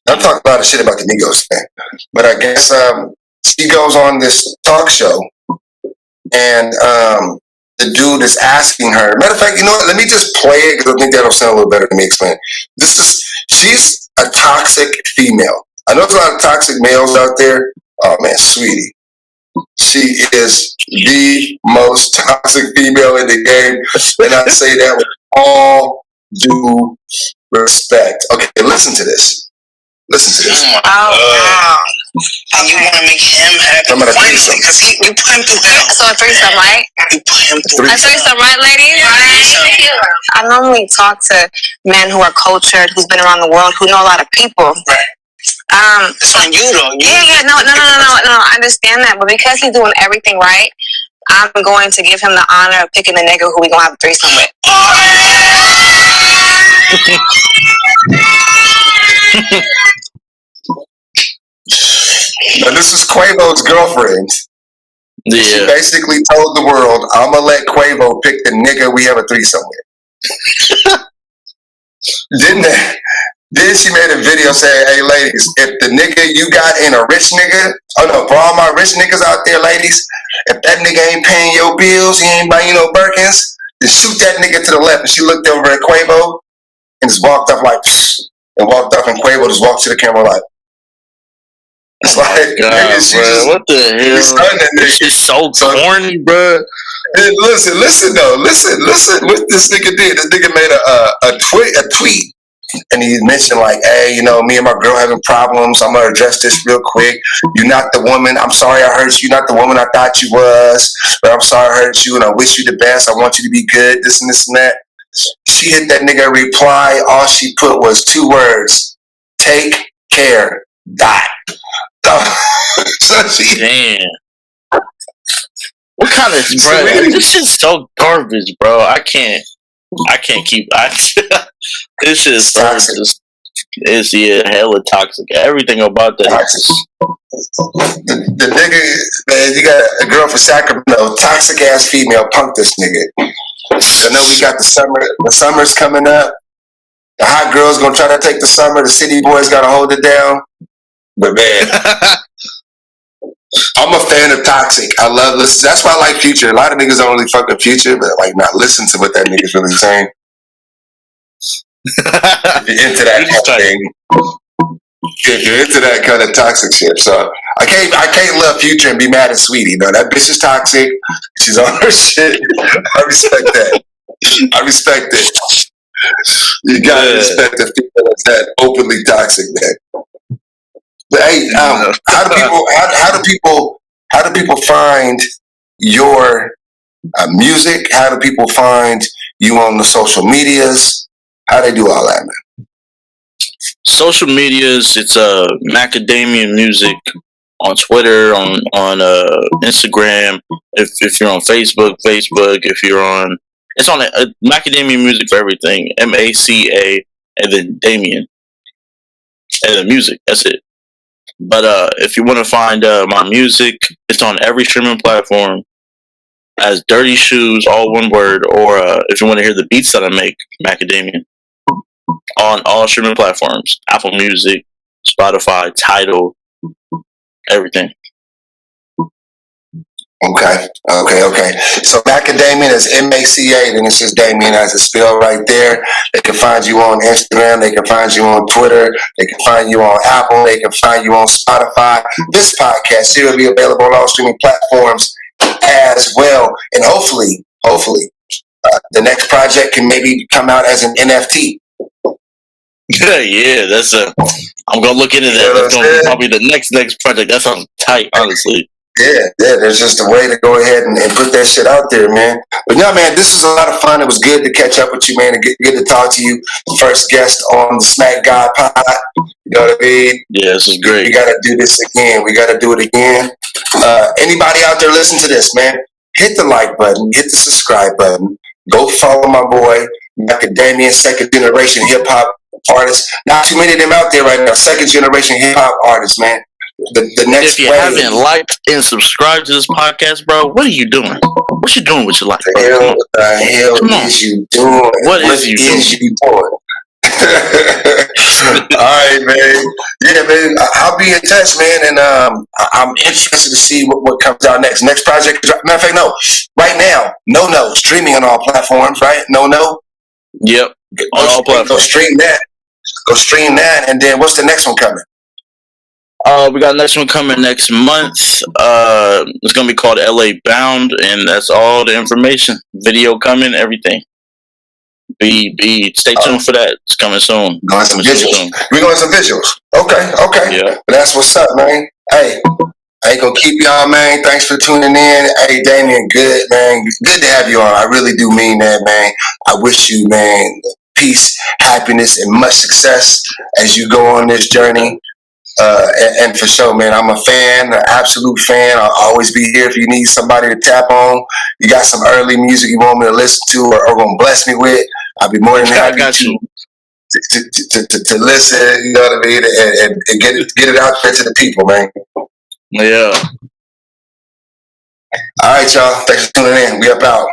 I'm talking a lot of shit about the Migos, man. But I guess she goes on this talk show. And the dude is asking her. Matter of fact, you know what? Let me just play it because I think that'll sound a little better than me explain. She's a toxic female. I know there's a lot of toxic males out there. Oh man, Sweetie. She is the most toxic female in the game. And I say that with all due respect. Okay, listen to this. Listen to this. Wow. And you want to make him happy finally because you put him through hell. So a threesome, right? You put him through a threesome, right, ladies? Right. I normally talk to men who are cultured, who's been around the world, who know a lot of people. Right. It's on you though. No. I understand that, but because he's doing everything right, I'm going to give him the honor of picking the nigga who we gonna have a threesome with. Now, this is Quavo's girlfriend. Yeah. She basically told the world, I'm going to let Quavo pick the nigga we have a threesome with. Then she made a video saying, hey, ladies, if the nigga you got ain't a rich nigga, for all my rich niggas out there, ladies, if that nigga ain't paying your bills, he ain't buying you no Birkins, then shoot that nigga to the left. And she looked over at Quavo and just walked off like, psh, and walked off, and Quavo just walked to the camera like, it's like, God, nigga, what the hell? This is so corny, bro. Listen, what this nigga did. This nigga made a tweet, and he mentioned like, hey, me and my girl having problems. I'm gonna address this real quick. You're not the woman. I'm sorry I hurt you. You're not the woman I thought you was, but I'm sorry I hurt you, and I wish you the best. I want you to be good. This and this and that. She hit that nigga a reply. All she put was 2 words: take care. Dot. So she. Damn. What kind of bro? This shit's so garbage, bro. I can't keep. This is toxic. It's hella toxic. Everything about that. Toxic. The nigga, man, you got a girl from Sacramento, toxic ass female, punk this nigga. I know we got the summer. The summer's coming up. The hot girl's gonna try to take the summer. The city boys gotta hold it down. But man, I'm a fan of Toxic. I love this. That's why I like Future. A lot of niggas don't really fuck with Future, but like not listen to what that nigga's really saying. If you're into that kind of thing, if you're into that kind of toxic shit, so I can't love Future and be mad at Sweetie. No, that bitch is toxic. She's on her shit. I respect that. I respect it. You gotta respect the people that's that openly toxic, man. But hey, how do people find your music? How do people find you on the social medias? How they do all that, man? Social medias, it's Macadamian Music on Twitter, on Instagram. If you're on Facebook. If you're on, it's on Macadamian Music for everything. MACA and then Damien. and the music. That's it. But if you want to find my music, it's on every streaming platform as Dirty Shoes, all one word. Or if you want to hear the beats that I make, Macadamian, on all streaming platforms: Apple Music, Spotify, Tidal, everything. Okay. So Macadamian is MACA, then it's just Damien as a spell right there. They can find you on Instagram, they can find you on Twitter, they can find you on Apple, they can find you on Spotify. This podcast here will be available on all streaming platforms as well. And hopefully, the next project can maybe come out as an NFT. Yeah, that's I'm gonna look into that. That's gonna be probably the next project. That sounds tight, honestly. Yeah, there's just a way to go ahead and put that shit out there, man. But no, man, this was a lot of fun. It was good to catch up with you, man, and good to talk to you. First guest on the Smack God pod. You know what I mean? Yeah, this is great. We gotta do this again. We gotta do it again. Anybody out there listen to this, man, hit the like button, hit the subscribe button. Go follow my boy, Macadamian, second generation hip hop artist. Not too many of them out there right now. Second generation hip hop artists, man. The next if you haven't liked and subscribed to this podcast, bro, what are you doing? What you doing with your life, bro? What the hell is you doing? What is you doing? All right, man. Yeah, man. I'll be in touch, man, and I'm interested to see what comes out next. Next project. Matter of fact, no. Right now, no streaming on all platforms. Right? No. Yep. On all platforms. Go stream that. Go stream that, and then what's the next one coming? We got the next one coming next month. It's gonna be called LA Bound, and that's all the information. Video coming, everything. Stay tuned for that. It's coming soon. Going some visuals. We're going some visuals. Okay. Yeah. But that's what's up, man. Hey, I ain't gonna keep y'all, man. Thanks for tuning in. Hey, Damien, good, man. Good to have you on. I really do mean that, man. I wish you, man, peace, happiness, and much success as you go on this journey. And for sure, man, I'm a fan, an absolute fan. I'll always be here if you need somebody to tap on. You got some early music you want me to listen to or gonna bless me with, I'll be more than happy to listen, you know what I mean, and get it out there to the people, man. Yeah. All right, y'all. Thanks for tuning in. We up out.